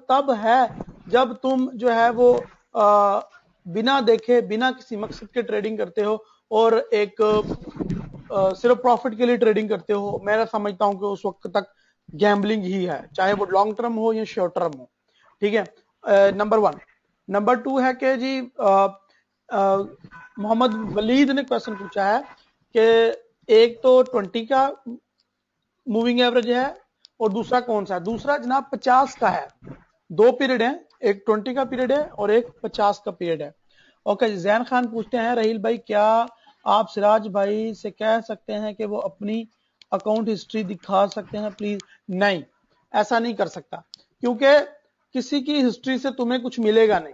तब है जब तुम जो है वो बिना देखे, बिना किसी मकसद के ट्रेडिंग करते हो और एक सिर्फ प्रॉफिट के लिए ट्रेडिंग करते हो। मैं समझता हूं कि उस वक्त तक गैम्बलिंग ही है, चाहे वो लॉन्ग टर्म हो या शॉर्ट टर्म हो। ठीक है, नंबर 1। नंबर 2 है कि जी मोहम्मद वलीद ने क्वेश्चन पूछा है कि एक तो 20 का मूविंग एवरेज है और दूसरा कौन सा है? दूसरा जनाब 50 का है। 2 पीरियड है, एक 20 का पीरियड है और एक 50 का पीरियड है। ओके, जैन खान पूछते हैं, रहील भाई क्या आप सिराज भाई से कह सकते हैं कि वो अपनी अकाउंट हिस्ट्री दिखा सकते हैं प्लीज? नहीं, ऐसा नहीं कर सकता, क्योंकि किसी की हिस्ट्री से तुम्हें कुछ मिलेगा नहीं।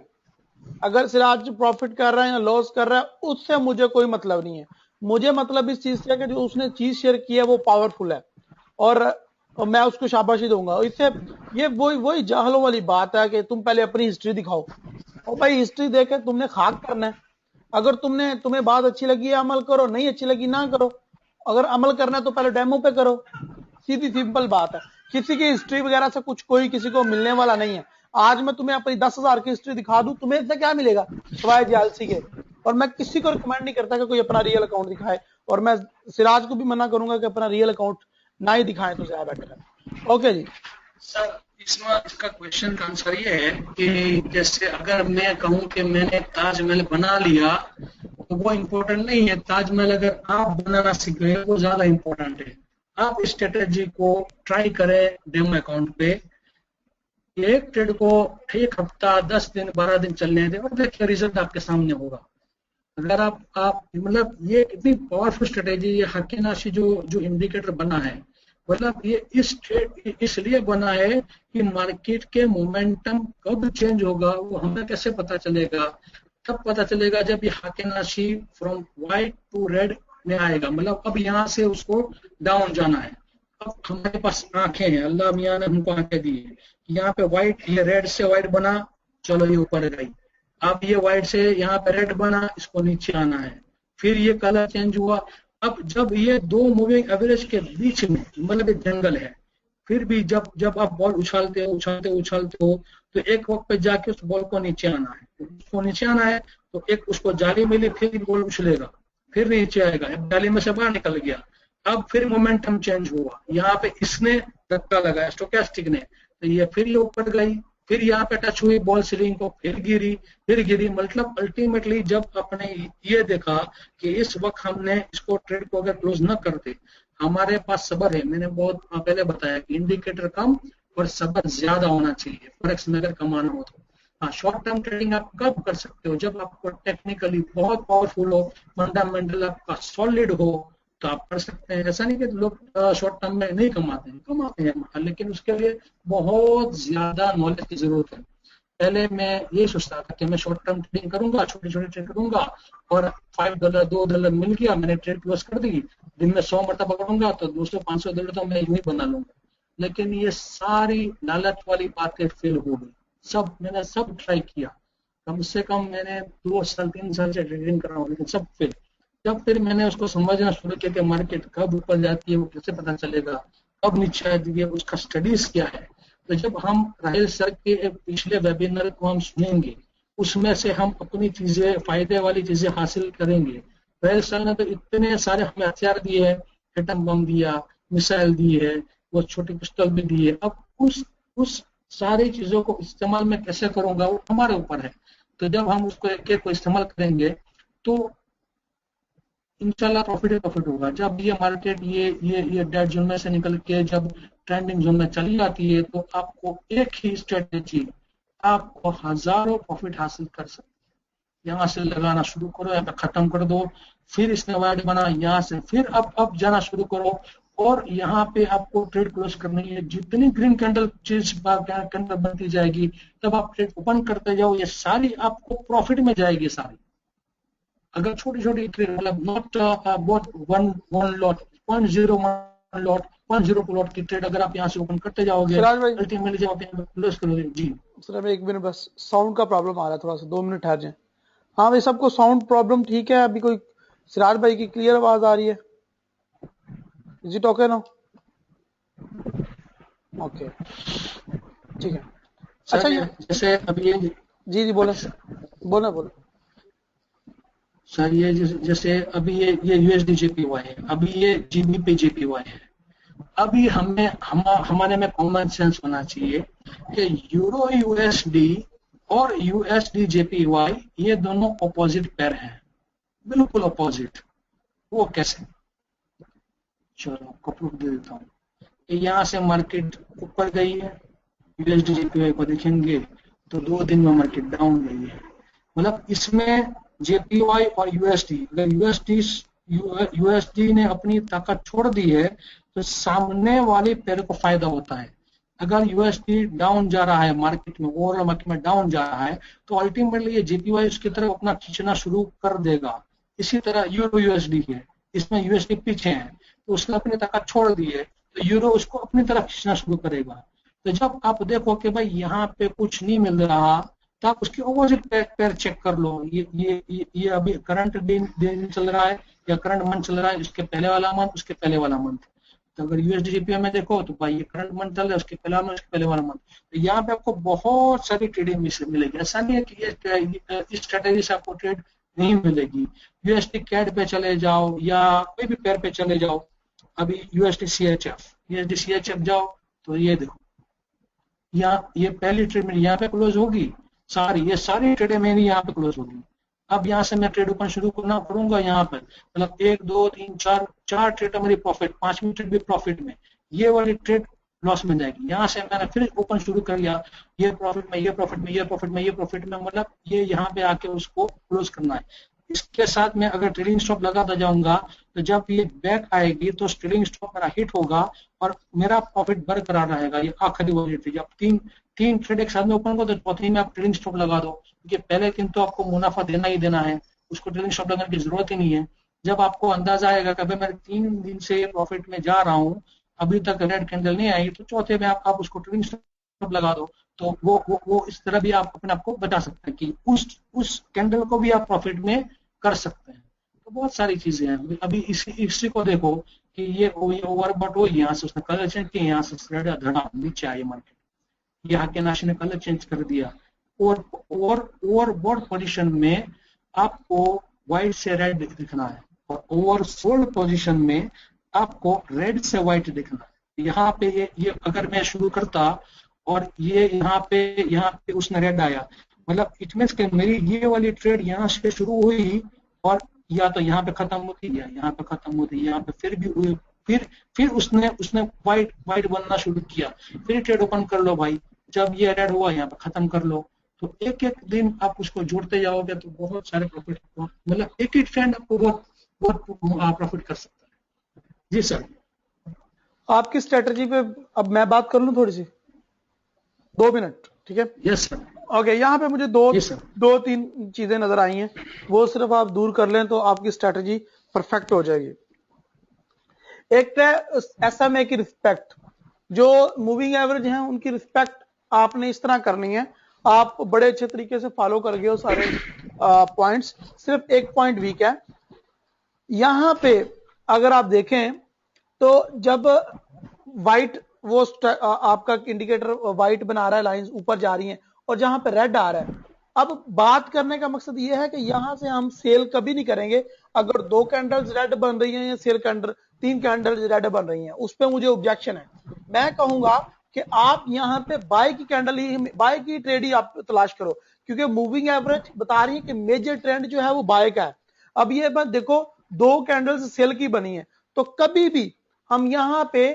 अगर सिराज प्रॉफिट कर रहा है या लॉस कर रहा है, उससे मुझे कोई मतलब नहीं है। मुझे मतलब इस चीज से है कि जो उसने चीज शेयर की है वो पावरफुल है, और मैं उसको शाबाशी दूंगा। इससे ये वही जाहलों वाली बात है कि तुम पहले अपनी हिस्ट्री दिखाओ, और भाई हिस्ट्री देखे तुमने खाक करना है। अगर तुम्हें बात अच्छी लगी है अमल करो, नहीं अच्छी लगी ना करो। अगर अमल करना है तो पहले डेमो पे करो, सीधी सिंपल बात है। किसी की हिस्ट्री वगैरह से कुछ कोई किसी को मिलने वाला नहीं है। आज मैं तुम्हें अपनी 10,000 की हिस्ट्री दिखा दूं, तुम्हें इससे क्या मिलेगा सिवाय जालसी के? और मैं किसी को रिकमेंड नहीं करता कि कोई अपना रियल अकाउंट दिखाए, और मैं सिराज को भी मना करूंगा कि अपना रियल अकाउंट ना ही दिखाएं तो ज्यादा बेटर है। ओके जी सर, इसमें इसका क्वेश्चन का आंसर ये है कि जैसे अगर मैं कहूं कि मैंने ताजमहल बना लिया, तो वो इम्पोर्टेंट नहीं है। ताजमहल अगर आप बनाना सीख गए वो ज्यादा इम्पोर्टेंट है। आप इस स्ट्रेटेजी को ट्राई करें डेमो अकाउंट पे, एक ट्रेड को 1 हफ्ता, 10 दिन, 12 दिन चलने दें और देखिए रिजल्ट आपके सामने होगा। अगर आप मतलब ये इतनी पावरफुल स्ट्रेटेजी, ये हाकेनाशी जो इंडिकेटर बना है, मतलब ये इस ट्रेड इसलिए बना है कि मार्केट के मोमेंटम कब चेंज होगा वो हमें कैसे पता चलेगा? तब पता चलेगा जब ये हाकेनाशी फ्रॉम व्हाइट टू रेड में आएगा। मतलब अब यहाँ से उसको डाउन जाना है। अब हमारे पास आंखें हैं, अल्लाह मियाँ ने हमको आंखें दी है। यहाँ पे व्हाइट, ये रेड से व्हाइट बना, चलो ये ऊपर गई। अब ये व्हाइट से यहाँ पे रेड बना, इसको नीचे आना है। फिर ये कलर चेंज हुआ, अब जब ये दो मूविंग एवरेज के बीच में मतलब एक जंगल है, फिर भी जब जब आप बॉल उछालते हो तो एक वक्त पे जाके उस बॉल को नीचे आना है, उसको नीचे आना है तो एक उसको जाली मिली, फिर बॉल उछलेगा, फिर नीचे आएगा, एक जाली में से बाहर निकल गया, अब फिर मोमेंटम चेंज हुआ, यहाँ पे इसने धक्का लगाया स्टोकेस्टिक ने, तो ये ऊपर गई, फिर यहाँ पे टच हुई बॉल सीलिंग को, फिर गिरी, मतलब अल्टीमेटली जब अपने ये देखा कि इस वक्त हमने इसको ट्रेड को अगर क्लोज न करते, हमारे पास सब्र है, मैंने बहुत पहले बताया कि इंडिकेटर कम और सब्र ज्यादा होना चाहिए फॉरेक्स में अगर कमाना हो तो। हाँ, शॉर्ट टर्म ट्रेडिंग आप कब कर सकते हो, जब आपको टेक्निकली बहुत पावरफुल हो, फंडामेंटल आपका सॉलिड हो, तो आप कर सकते हैं। ऐसा नहीं कि लोग शॉर्ट टर्म में नहीं कमाते हैं, लेकिन उसके लिए बहुत ज्यादा नॉलेज की जरूरत है। पहले मैं ये सोचता था कि मैं शॉर्ट टर्म ट्रेडिंग करूंगा, छोटे छोटे ट्रेड करूंगा, और $5 $2 मिल गया, मैंने ट्रेड क्लोज कर दी, दिन में 100 मरतबा पकड़ूंगा तो $200-500 तो मैं यूं ही बना लूंगा। लेकिन ये सारी लालच वाली बातें फेल हो गई, मैंने सब ट्राई किया, कम से कम मैंने 2 साल 3 साल से ट्रेडिंग कर रहा हूँ, लेकिन सब फेल। जब फिर मैंने उसको समझना शुरू किया कि मार्केट कब ऊपर जाती है वो कैसे पता चलेगा, कब नीचे आती है उसका स्टडीज क्या है, तो जब हम राहिल सर के पिछले वेबिनार को हम सुनेंगे, उसमें से हम अपनी चीजें, फायदे वाली चीजें हासिल करेंगे। राहिल सर ने तो इतने सारे हमें हथियार दिए हैं, एटम बम दिया, मिसाइल दी है, वो छोटी पिस्टल भी दी है, अब उस सारी चीजों को इस्तेमाल में कैसे करूंगा वो हमारे ऊपर है। तो जब हम उसको एक एक को इस्तेमाल करेंगे तो इंशाल्लाह प्रॉफिट होगा। जब ये मार्केट ये डेड जोन में से निकल के जब ट्रेंडिंग जोन में चली जाती है तो आपको एक ही स्ट्रेटेजी आपको हजारों प्रॉफिट हासिल कर सकते हैं। यहाँ से लगाना शुरू करो, यहाँ पे खत्म कर दो, फिर इसने वाइड बना, यहाँ से फिर अब जाना शुरू करो, और यहाँ पे आपको ट्रेड क्लोज करनी है। जितनी ग्रीन कैंडल कैंडल बनती जाएगी तब आप ट्रेड ओपन करते जाओ, ये सारी आपको प्रॉफिट में जाएगी सारी। अगर छोटी छोटी ट्रेड मतलब नॉट बहुत वन लॉट 0.01 लॉट 0.02 लॉट की ट्रेड अगर आप यहाँ से ओपन करते जाओगे, अल्टीमेटली जब आप यहाँ क्लोज करोगे। जी सर, अभी 1 मिनट बस, साउंड का प्रॉब्लम आ रहा है, थोड़ा सा 2 मिनट ठहर जाए। हाँ भाई, सबको साउंड प्रॉब्लम ठीक है? अभी कोई सिराज भाई की क्लियर आवाज आ रही है? इज इट ओके ना? ओके, ठीक है। अच्छा, ये जैसे अभी ये जी बोले बोले सर, ये जैसे अभी ये यूएसडी जेपीवाई है, अभी ये जीबीपी जेपीवाई है। अभी हमारे में कॉमन सेंस होना चाहिए कि यूरो यूएसडी और यूएसडी जेपीवाई ये दोनों अपोजिट पेयर हैं, बिल्कुल अपोजिट। वो कैसे? चलो आपको प्रूफ दे देता हूँ। यहाँ से मार्केट ऊपर गई है, यूएसडी जेपीवाई को देखेंगे तो 2 दिन में मार्केट डाउन गई है। मतलब इसमें जेपीवाई और यूएसडी, अगर यूएसडी ने अपनी ताकत छोड़ दी है तो सामने वाले पेयर को फायदा होता है। अगर यूएसडी डाउन जा रहा है मार्केट में, ओवरऑल मार्केट में डाउन जा रहा है, तो अल्टीमेटली ये जेपीवाई उसकी तरफ अपना खींचना शुरू कर देगा। इसी तरह यूरो यूएसडी है, इसमें यूएसडी पीछे है तो उसने अपनी ताकत छोड़ दी है, तो यूरो उसको अपनी तरफ खींचना शुरू करेगा। तो जब आप देखो कि भाई यहाँ पे कुछ नहीं मिल रहा, तो आप उसके अपोजिट पेयर चेक कर लो। ये अभी करंट दिन चल रहा है या करंट मंथ चल रहा है, उसके पहले वाला मंथ, उसके पहले वाला मंथ। तो अगर यूएसडी जीपीएम में देखो तो भाई ये करंट मंथ चल रहा है, उसके पहला मंथ, उसके पहले वाला मंथ। तो यहाँ पे आपको बहुत सारी ट्रेडिंग मिलेगी। ऐसा नहीं है कि ये इस स्ट्रेटेजी से आपको ट्रेड नहीं मिलेगी। यूएसडी कैड पे चले जाओ या कोई भी पेयर पे चले जाओ, अभी यूएसडी सीएचएफ जाओ तो ये देखो, यहाँ ये पहली ट्रेड मेरी यहाँ पे क्लोज होगी, ये सारी ट्रेडें मेरी यहाँ पे क्लोज होगी। अब यहाँ से मैं ट्रेड ओपन शुरू करना करूंगा, यहाँ पर मतलब 1 2 3 4 ट्रेड मेरी प्रॉफिट, 5वीं ट्रेड भी प्रॉफिट में, ये वाली ट्रेड लॉस में जाएगी। यहाँ से मैंने फिर ओपन शुरू कर लिया, ये प्रॉफिट में, ये प्रॉफिट में, ये प्रॉफिट में, ये प्रॉफिट में, मतलब ये यहाँ पे आके उसको क्लोज करना है। इसके साथ में अगर ट्रेडिंग स्टॉप लगाता जाऊंगा तो जब ये बैक आएगी तो ट्रेडिंग स्टॉप मेरा हिट होगा और मेरा प्रॉफिट बरकरार रहेगा। ये आखिरी वाली थी, जब तीन ट्रेड एक साथ में ओपन को तो चौथी में आप ट्रेडिंग स्टॉप लगा दो, क्योंकि पहले दिन तो आपको मुनाफा देना ही देना है, उसको ट्रेडिंग स्टॉप लगाने की जरूरत ही नहीं है। जब आपको अंदाजा आएगा कि भाई मैं 3 दिन से प्रॉफिट में जा रहा हूँ, अभी तक रेड कैंडल नहीं आई, तो चौथे में आप उसको ट्रेडिंग स्टॉप लगा दो। तो वो इस तरह भी आप अपने आप को बचा सकते हैं कि उस कैंडल को भी आप प्रॉफिट में कर सकते हैं। तो बहुत सारी चीजें हैं। अभी इसी को देखो कि ये ओवरबॉट हो, यहाँ से उसने कलर चेंज किया, यहाँ से धड़ा नीचे आई मार्केट, यहाँ के नाश ने कलर चेंज कर दिया। और ओवरबॉट पोजीशन में आपको व्हाइट से रेड दिखना है, और ओवरसोल्ड पोजीशन में आपको रेड से व्हाइट दिखना है। यहाँ पे ये अगर मैं शुरू करता और ये यहाँ पे उसने रेड आया, मतलब इट मीन्स कि मेरी ये वाली ट्रेड यहाँ से शुरू हुई और या तो यहाँ पे खत्म होती, या यहाँ पे खत्म होती, यहाँ पे फिर भी हुई, फिर उसने व्हाइट बनना शुरू किया, फिर ट्रेड ओपन कर लो भाई, जब ये रेड हुआ यहाँ पे खत्म कर लो। तो एक एक दिन आप उसको जोड़ते जाओगे तो बहुत सारे प्रॉफिट, मतलब एक ही ट्रेंड आपको बहुत प्रॉफिट कर सकता है। जी सर। आपकी स्ट्रेटजी पे अब मैं बात कर लूं थोड़ी सी, 2 मिनट, ठीक है? Yes sir. ओके, यहाँ पे मुझे दो तीन चीजें नजर आई हैं, वो सिर्फ आप दूर कर लें तो आपकी स्ट्रेटजी परफेक्ट हो जाएगी। एक है SMA की रिस्पेक्ट, जो मूविंग एवरेज है उनकी रिस्पेक्ट आपने इस तरह करनी है। आप बड़े अच्छे तरीके से फॉलो कर गए हो सारे पॉइंट्स, सिर्फ एक पॉइंट वीक है। यहां पे अगर आप देखें तो जब व्हाइट वो आपका इंडिकेटर व्हाइट बना रहा है, लाइंस ऊपर जा रही हैं, और जहां पे रेड आ रहा है, अब बात करने का मकसद ये है कि यहां से हम सेल कभी नहीं करेंगे अगर 2 कैंडल्स रेड बन रही हैं या सेल कैंडल 3 कैंडल्स रेड बन रही हैं, उस पर मुझे ऑब्जेक्शन है। मैं कहूंगा कि आप यहां पे बाय की कैंडल ही, बाय की ट्रेड ही आप तलाश करो, क्योंकि मूविंग एवरेज बता रही है कि मेजर ट्रेंड जो है वो बाय का है। अब ये बात देखो, 2 कैंडल्स सेल की बनी है, तो कभी भी हम यहां पे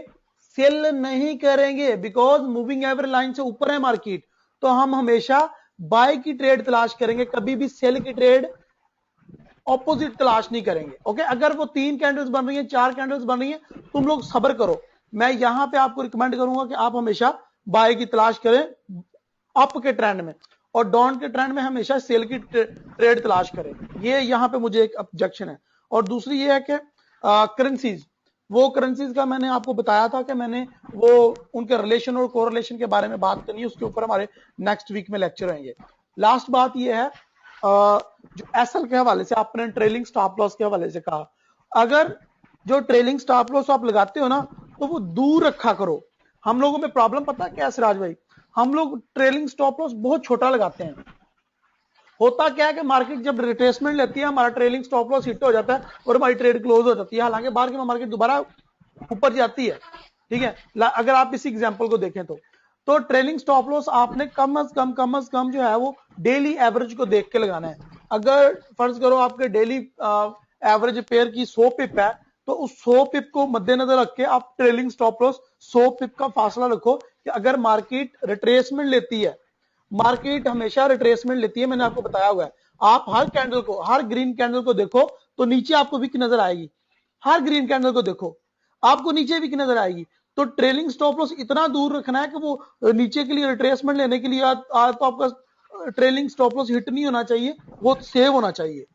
सेल नहीं करेंगे, बिकॉज मूविंग एवरेज लाइन से ऊपर है मार्केट, तो हम हमेशा बाय की ट्रेड तलाश करेंगे, कभी भी सेल की ट्रेड ऑपोजिट तलाश नहीं करेंगे। ओके, अगर वो 3 कैंडल्स बन रही हैं, 4 कैंडल्स बन रही हैं, तुम लोग सब्र करो। मैं यहां पे आपको रिकमेंड करूंगा कि आप हमेशा बाय की तलाश करें अप के ट्रेंड में, और डाउन के ट्रेंड में हमेशा सेल की ट्रेड तलाश करें। ये यहां पे मुझे एक ऑब्जेक्शन है। और दूसरी ये है कि करेंसीज, वो करेंसीज का मैंने आपको बताया था कि मैंने वो उनके रिलेशन और कोरिलेशन के बारे में बात करनी है, उसके ऊपर हमारे नेक्स्ट वीक में लेक्चर आएंगे। लास्ट बात ये है, जो एसएल के हवाले से आपने ट्रेलिंग स्टॉप लॉस के हवाले से कहा, अगर जो ट्रेलिंग स्टॉप लॉस आप लगाते हो ना, तो वो दूर रखा करो। हम लोगों में प्रॉब्लम पता है क्या है सिराज भाई, हम लोग ट्रेलिंग स्टॉप लॉस बहुत छोटा लगाते हैं। होता क्या है कि मार्केट जब रिट्रेसमेंट लेती है, हमारा ट्रेलिंग स्टॉप लॉस हिट हो जाता है और हमारी ट्रेड क्लोज हो जाती है, हालांकि बाहर की मार्केट दोबारा ऊपर जाती है। ठीक है, अगर आप इसी एग्जांपल को देखें तो ट्रेलिंग स्टॉप लॉस आपने कम से कम जो है वो डेली एवरेज को देख के लगाना है। अगर फर्ज करो आपके डेली एवरेज पेयर की 100 पिप है, तो उस 100 पिप को मद्देनजर रख के आप ट्रेलिंग स्टॉप लॉस 100 पिप का फासला रखो कि अगर मार्केट रिट्रेसमेंट लेती है, मार्केट हमेशा रिट्रेसमेंट लेती है, मैंने आपको बताया हुआ है। आप हर कैंडल को, हर ग्रीन कैंडल को देखो तो नीचे आपको विक नजर आएगी, हर ग्रीन कैंडल को देखो आपको नीचे विक नजर आएगी। तो ट्रेलिंग स्टॉप लॉस इतना दूर रखना है कि वो नीचे के लिए रिट्रेसमेंट लेने के लिए तो आपका ट्रेलिंग स्टॉप लॉस हिट नहीं होना चाहिए, वो सेव होना चाहिए।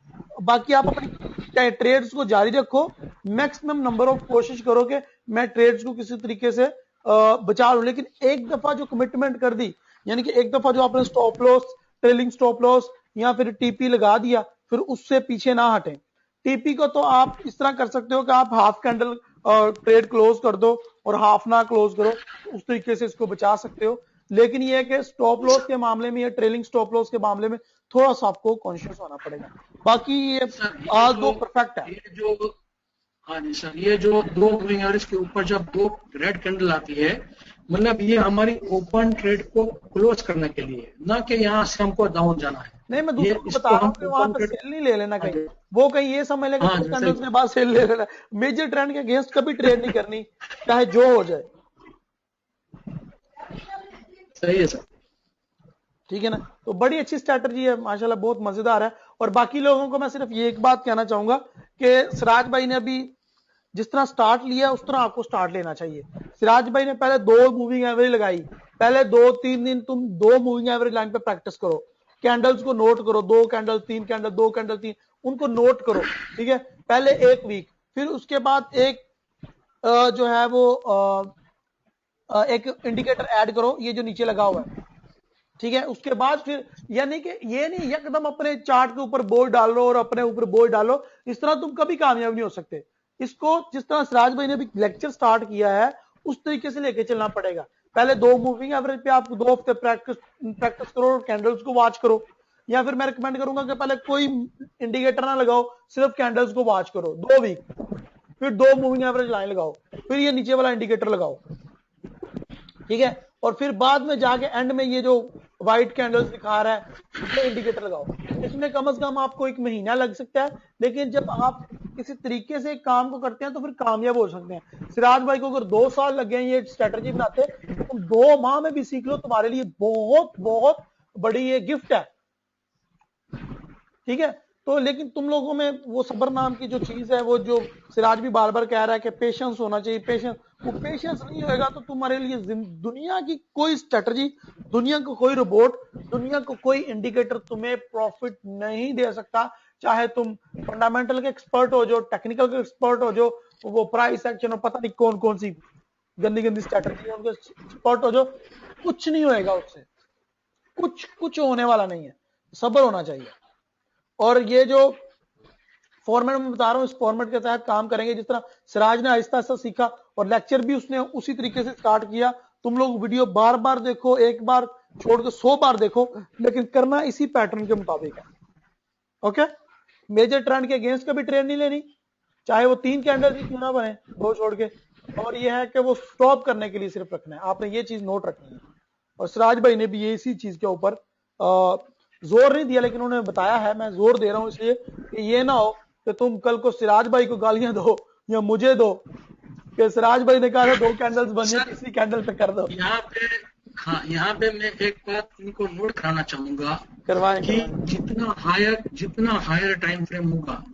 बाकी आप अपनी ट्रेड्स को जारी रखो, मैक्सिमम नंबर ऑफ कोशिश करो कि मैं ट्रेड्स को किसी तरीके से बचा लूं। लेकिन एक दफा जो कमिटमेंट कर दी, यानी कि एक दफा जो आपने stop loss, trailing stop loss या फिर टीपी लगा दिया, फिर उससे पीछे ना हटें। टीपी को तो आप इस तरह कर सकते हो कि आप हाफ कैंडल ट्रेड क्लोज कर दो और हाफ ना क्लोज करो, उस तरीके से इसको बचा सकते हो। लेकिन ये है कि स्टॉप लॉस के मामले में या ट्रेलिंग स्टॉप लॉस के मामले में थोड़ा सा आपको कॉन्शियस होना पड़ेगा। बाकी ये आज दो परफेक्ट है। ये जो, हाँ जी सर, ये जो 2 मूविंग एवरेज के ऊपर जब 2 रेड कैंडल आती है, मतलब ये हमारी ओपन ट्रेड को क्लोज करने के लिए, ना कि यहाँ से हमको डाउन जाना है। नहीं, मैं दूसरों को बता रहा हूँ कि वहां पे सेल नहीं ले लेना कहीं, वो कहीं ये समझ लेगा कि कैंडल्स के बाद सेल ले लेना। मेजर ट्रेंड के अगेंस्ट कभी ट्रेड नहीं करनी, चाहे जो हो जाए। सही है सर, ठीक है ना? तो बड़ी अच्छी स्ट्रैटेजी है माशाल्लाह, बहुत मजेदार है। और बाकी लोगों को मैं सिर्फ ये एक बात कहना चाहूंगा कि सिराज भाई ने अभी जिस तरह स्टार्ट लिया उस तरह आपको स्टार्ट लेना चाहिए। सिराज भाई ने पहले 2 मूविंग एवरेज लगाई, पहले 2-3 दिन तुम 2 मूविंग एवरेज लाइन पे प्रैक्टिस करो, कैंडल्स को नोट करो, 2 कैंडल 3 कैंडल 2 कैंडल 3, उनको नोट करो। ठीक है, पहले 1 वीक, फिर उसके बाद एक जो है वो एक इंडिकेटर ऐड करो, ये जो नीचे लगा हुआ है, ठीक है। उसके बाद फिर यानी कि ये नहीं एकदम अपने चार्ट के ऊपर बोर्ड डालो और अपने ऊपर बोर्ड डालो, इस तरह तुम कभी कामयाब नहीं हो सकते। इसको जिस तरह सिराज भाई ने भी लेक्चर स्टार्ट किया है उस तरीके से लेके चलना पड़ेगा। पहले 2 मूविंग एवरेज पे आप 2 हफ्ते प्रैक्टिस करो और कैंडल्स को वॉच करो, या फिर मैं रिकमेंड करूंगा कि पहले कोई इंडिकेटर ना लगाओ, सिर्फ कैंडल्स को वॉच करो 2 वीक, फिर 2 मूविंग एवरेज लाइन लगाओ, फिर ये नीचे वाला इंडिकेटर लगाओ, ठीक है। और फिर बाद में जाके एंड में ये जो व्हाइट कैंडल्स दिखा रहा है इसमें इंडिकेटर लगाओ। इसमें कम से कम आपको 1 महीना लग सकता है, लेकिन जब आप किसी तरीके से काम को करते हैं तो फिर कामयाब हो सकते हैं। सिराज भाई को अगर 2 साल लग गए ये स्ट्रेटजी बनाते तो तुम 2 माह में भी सीख लो, तुम्हारे लिए बहुत बहुत बड़ी ये गिफ्ट है, ठीक है। तो लेकिन तुम लोगों में वो सब्र नाम की जो चीज है, वो जो सिराज भी बार बार कह रहा है कि पेशेंस होना चाहिए, पेशेंस, वो पेशेंस नहीं होगा तो तुम्हारे लिए दुनिया की कोई स्ट्रेटजी, दुनिया को कोई रोबोट, दुनिया को कोई इंडिकेटर तुम्हें प्रॉफिट नहीं दे सकता। चाहे तुम फंडामेंटल के एक्सपर्ट हो जो, टेक्निकल के एक्सपर्ट हो जो, वो प्राइस एक्शन और पता नहीं कौन कौन सी गंदी गंदी स्ट्रेटजी है उनके एक्सपर्ट हो जो, कुछ नहीं होएगा उससे, कुछ होने वाला नहीं है। सब्र होना चाहिए। और ये जो फॉर्मेट में बता रहा हूं, इस फॉर्मेट के तहत काम करेंगे। जिस तरह सिराज ने आहिस्ता आहिस्ता सीखा और लेक्चर भी उसने उसी तरीके से स्टार्ट किया। तुम लोग वीडियो बार बार देखो, एक बार छोड़ के 100 बार देखो, लेकिन करना इसी पैटर्न के मुताबिक है। ओके, मेजर ट्रेंड के अगेंस्ट कभी ट्रेड नहीं लेनी, चाहे वो 3 कैंडल भी क्यों ना बने 2 छोड़ के। और ये है कि वो स्टॉप करने के लिए सिर्फ रखना है, आपने ये चीज नोट रखनी है। और सिराज भाई ने भी ये इसी चीज के ऊपर जोर नहीं दिया, लेकिन उन्होंने बताया है, मैं जोर दे रहा हूं इसलिए कि ये ना हो कि तुम कल को सिराज भाई को गालियां दो या मुझे दो कि सिराज भाई ने कहा था 2 कैंडल्स बनिए, तीसरी कैंडल पे कर दो। यहाँ पे, हाँ, यहाँ पे मैं एक बात इनको नोट कराना चाहूंगा कि जितना हायर टाइम फ्रेम होगा,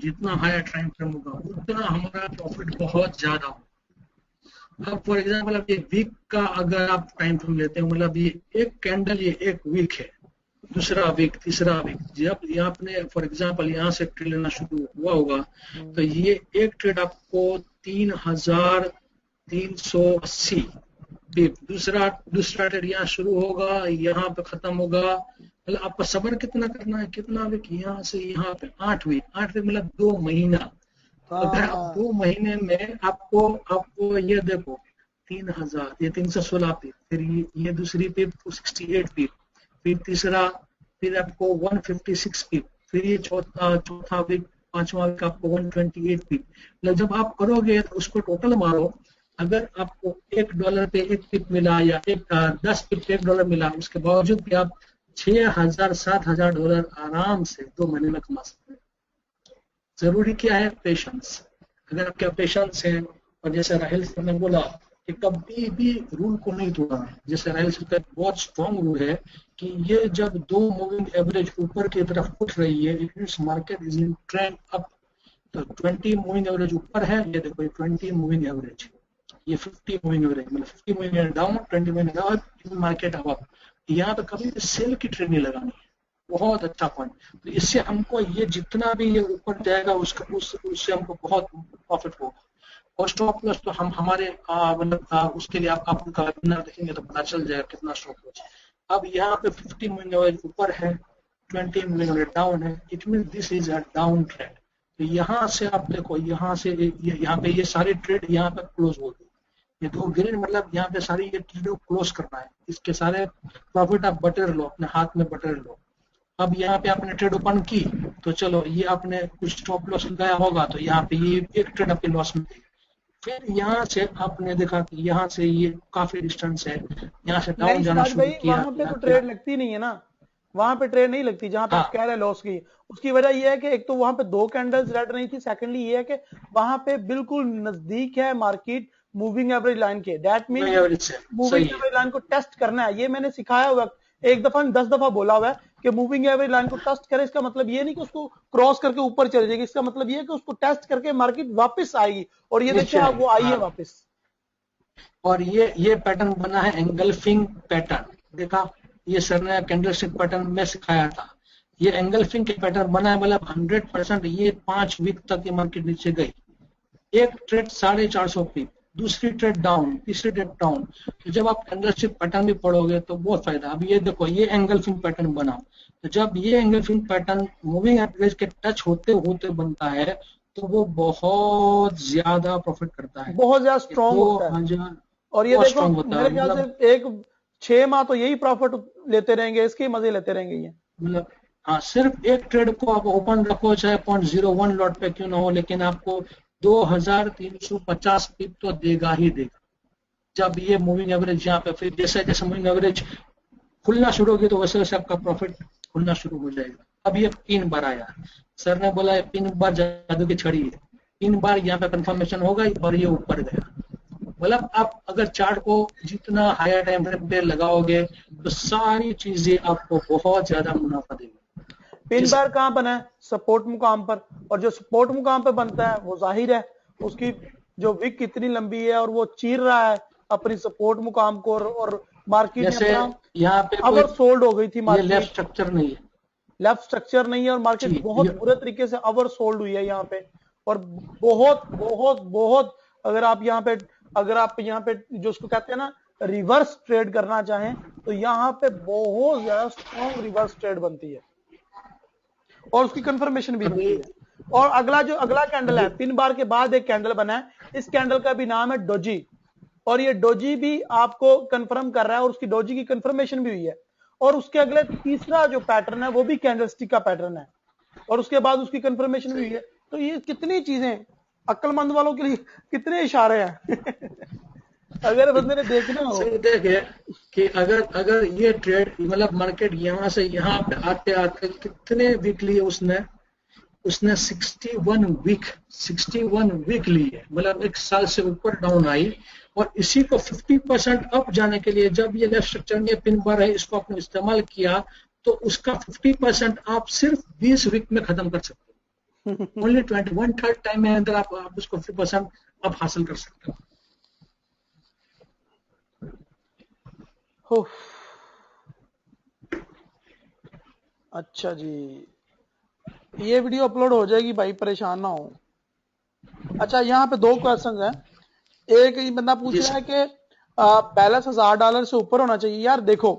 उतना हमारा प्रॉफिट बहुत ज्यादा होगा। अब फॉर एग्जाम्पल अब ये वीक का अगर आप टाइम फ्रेम लेते हैं, मतलब ये एक कैंडल, ये एक वीक है, दूसरा वीक, तीसरा वीक, जब आपने फॉर एग्जाम्पल यहाँ से ट्रेड लेना शुरू हुआ होगा तो ये एक ट्रेड आपको 3380 पिप, दूसरा ट्रेड यहाँ शुरू होगा, यहाँ पे खत्म होगा। मतलब आपको सब्र कितना करना है, कितना वीक, यहाँ से यहाँ पे 8 वीक मतलब 2 महीना। अगर आप 2 महीने में आपको ये देखो 3000, ये 316 पिप, फिर ये दूसरी पिप 268 पिप, फिर तीसरा, फिर आपको 156 पिप, फिर ये चौथा वीक, 5वां वीक आपको 128 पिप। मतलब जब आप करोगे तो उसको टोटल मारो, अगर आपको $1 पे 1 पिप मिला या 10 पिप पे $1 मिला, उसके बावजूद भी आप $6000-7000 आराम से 2 महीने में कमा सकते हैं। जरूरी क्या है? पेशेंस। अगर आपके पेशेंस है, और जैसे राहिल सर ने बोला कि कभी भी रूल को नहीं तोड़ना है, जैसे राहिल सर का बहुत स्ट्रॉन्ग रूल है कि ये जब 2 मूविंग एवरेज ऊपर की तरफ उठ रही है, it means market is in trend up. तो 20 मूविंग एवरेज ऊपर है, ये देखो 20 मूविंग एवरेज, ये 50 मूविंग एवरेज, मतलब 50 moving average down, 20 moving average, market up. यहाँ पे कभी भी सेल की ट्रेड नहीं लगानी है। बहुत अच्छा पॉइंट। तो इससे हमको ये जितना भी ये ऊपर जाएगा उससे हमको बहुत प्रॉफिट होगा। और स्टॉप लॉस तो हम हमारे मतलब उसके लिए आप उनका वेबिनार देखेंगे तो पता चल जाएगा कितना स्टॉप लॉस। अब यहाँ पे 50 मूविंग एवरेज ऊपर है, 20 मूविंग एवरेज डाउन है, it mean this is a down trend. तो यहाँ से आप देखो, यहाँ से यहाँ पे ये सारे ट्रेड यहाँ पे क्लोज हो गए, ये 2 ग्रीन, मतलब यहाँ पे सारी ये ट्रेड क्लोज करना है, इसके सारे प्रॉफिट आप बटर लो, अपने हाथ में बटर लो। अब यहाँ पे आपने ट्रेड ओपन की तो चलो ये आपने कुछ स्टॉप लॉस लगाया होगा, तो यहाँ पे ये एक ट्रेड आपके लॉस में गई। फिर यहाँ से आपने देखा कि यहाँ से ये काफी डिस्टेंस है, यहाँ से डाउन जाना शुरू किया। वहां पे तो ट्रेड लगती नहीं है ना, वहां पे ट्रेड नहीं लगती जहां पे आप कह रहे हैं लॉस की। उसकी वजह ये है कि एक तो वहां पे 2 कैंडल्स रेड नहीं थी, सेकंडली ये है कि वहां पे बिल्कुल नजदीक है मार्केट मूविंग एवरेज लाइन के। That mean moving average line को टेस्ट करना है, ये मैंने सिखाया हुआ, एक दफा 10 दफा बोला हुआ है कि मूविंग एवरेज लाइन को टेस्ट करें। इसका मतलब ये नहीं कि उसको क्रॉस करके ऊपर चले जाएगी, इसका मतलब ये है कि उसको टेस्ट करके मार्केट वापस आएगी। और ये देखिए आप, वो आई है वापस। और ये पैटर्न बना है एंगल्फिंग पैटर्न, देखा, ये सर ने कैंडलस्टिक पैटर्न में सिखाया था। ये एंगल्फिंग के पैटर्न बना है, मतलब 100% ये 5 वीक तक ये मार्केट नीचे गई। एक ट्रेड 450 पिप, दूसरी ट्रेड डाउन, तीसरी ट्रेड डाउन। तो जब आप कैंडलस्टिक पैटर्न भी पढ़ोगे तो बहुत फायदा। अब ये देखो, ये एंगल्फिंग पैटर्न बना, तो जब ये एंगल्फिंग पैटर्न मूविंग एवरेज के टच होते होते बनता है तो वो बहुत ज्यादा प्रॉफिट करता है। बहुत ज्यादा स्ट्रॉन्ग होता है। 2000 और ये बहुत देखो स्ट्रांग होता मेरे है, ख्याल मतलब से एक 6 माह तो यही प्रॉफिट लेते रहेंगे, इसके ही मजे लेते रहेंगे ये। मतलब हाँ, सिर्फ एक ट्रेड को आप ओपन रखो चाहे 0.01 लॉट पे क्यों ना हो, लेकिन आपको 2350 पिप तो देगा ही देगा। जब ये मूविंग एवरेज यहाँ पे, फिर जैसे जैसे मूविंग एवरेज खुलना शुरू होगी तो वैसे वैसे आपका प्रॉफिट खुलना शुरू हो जाएगा। अब ये 3 बार आया, सर ने बोला 3 बार जादू की छड़ी है, 3 बार यहाँ पे कंफर्मेशन होगा और ये ऊपर गया। मतलब आप अगर चार्ट को जितना हायर टाइम फ्रेम पे लगाओगे तो सारी चीजें आपको बहुत ज्यादा मुनाफा देगी। पिन बार कहाँ बना है? सपोर्ट मुकाम पर। और जो सपोर्ट मुकाम पर बनता है वो जाहिर है उसकी जो विक कितनी लंबी है और वो चीर रहा है अपनी सपोर्ट मुकाम को, और मार्केट ने जैसे अपना यहाँ पे कोई ओवर सोल्ड हो गई थी ये मार्केट। लेफ्ट स्ट्रक्चर नहीं है, लेफ्ट स्ट्रक्चर नहीं है और मार्केट जी बहुत बुरे तरीके से ओवर सोल्ड हुई है यहाँ पे। और बहुत बहुत बहुत अगर आप यहाँ पे जो उसको कहते हैं ना रिवर्स ट्रेड करना चाहें तो यहाँ पे बहुत ज्यादा स्ट्रॉन्ग रिवर्स ट्रेड बनती है और उसकी कंफर्मेशन भी अभी बनती है। और अगला कैंडल है, अभी 3 बार के बाद एक कैंडल बना है, इस कैंडल का भी नाम है डोजी। और ये डोजी भी आपको कंफर्म कर रहा है और उसकी डोजी की कंफर्मेशन भी हुई है। और उसके अगले तीसरा जो पैटर्न है वो भी कैंडलस्टिक का पैटर्न है और उसके बाद उसकी कंफर्मेशन भी हुई है। तो ये कितनी चीजें अक्लमंद वालों के लिए कितने इशारे हैं अगर बंदे ने देखना हो। सही देखे कि अगर अगर ये ट्रेड मतलब मार्केट यहाँ से यहाँ पे आते आते कितने वीकली उसने उसने 61 वीक ली है, मतलब 1 साल से ऊपर डाउन आई। और इसी को 50% अप जाने के लिए जब ये लेफ्ट स्ट्रक्चर में पिन बार है इसको आपने इस्तेमाल किया तो उसका 50% आप सिर्फ 20 वीक में खत्म कर सकते हो। ओनली 1/3 टाइम में अंदर आप उसको 50% आप हासिल कर सकते हो। अच्छा जी, ये वीडियो अपलोड हो जाएगी भाई, परेशान ना हो। अच्छा, यहाँ पे 2 क्वेश्चन हैं। एक ये बंदा पूछ रहा है कि बैलेंस $1000 से ऊपर होना चाहिए। यार देखो,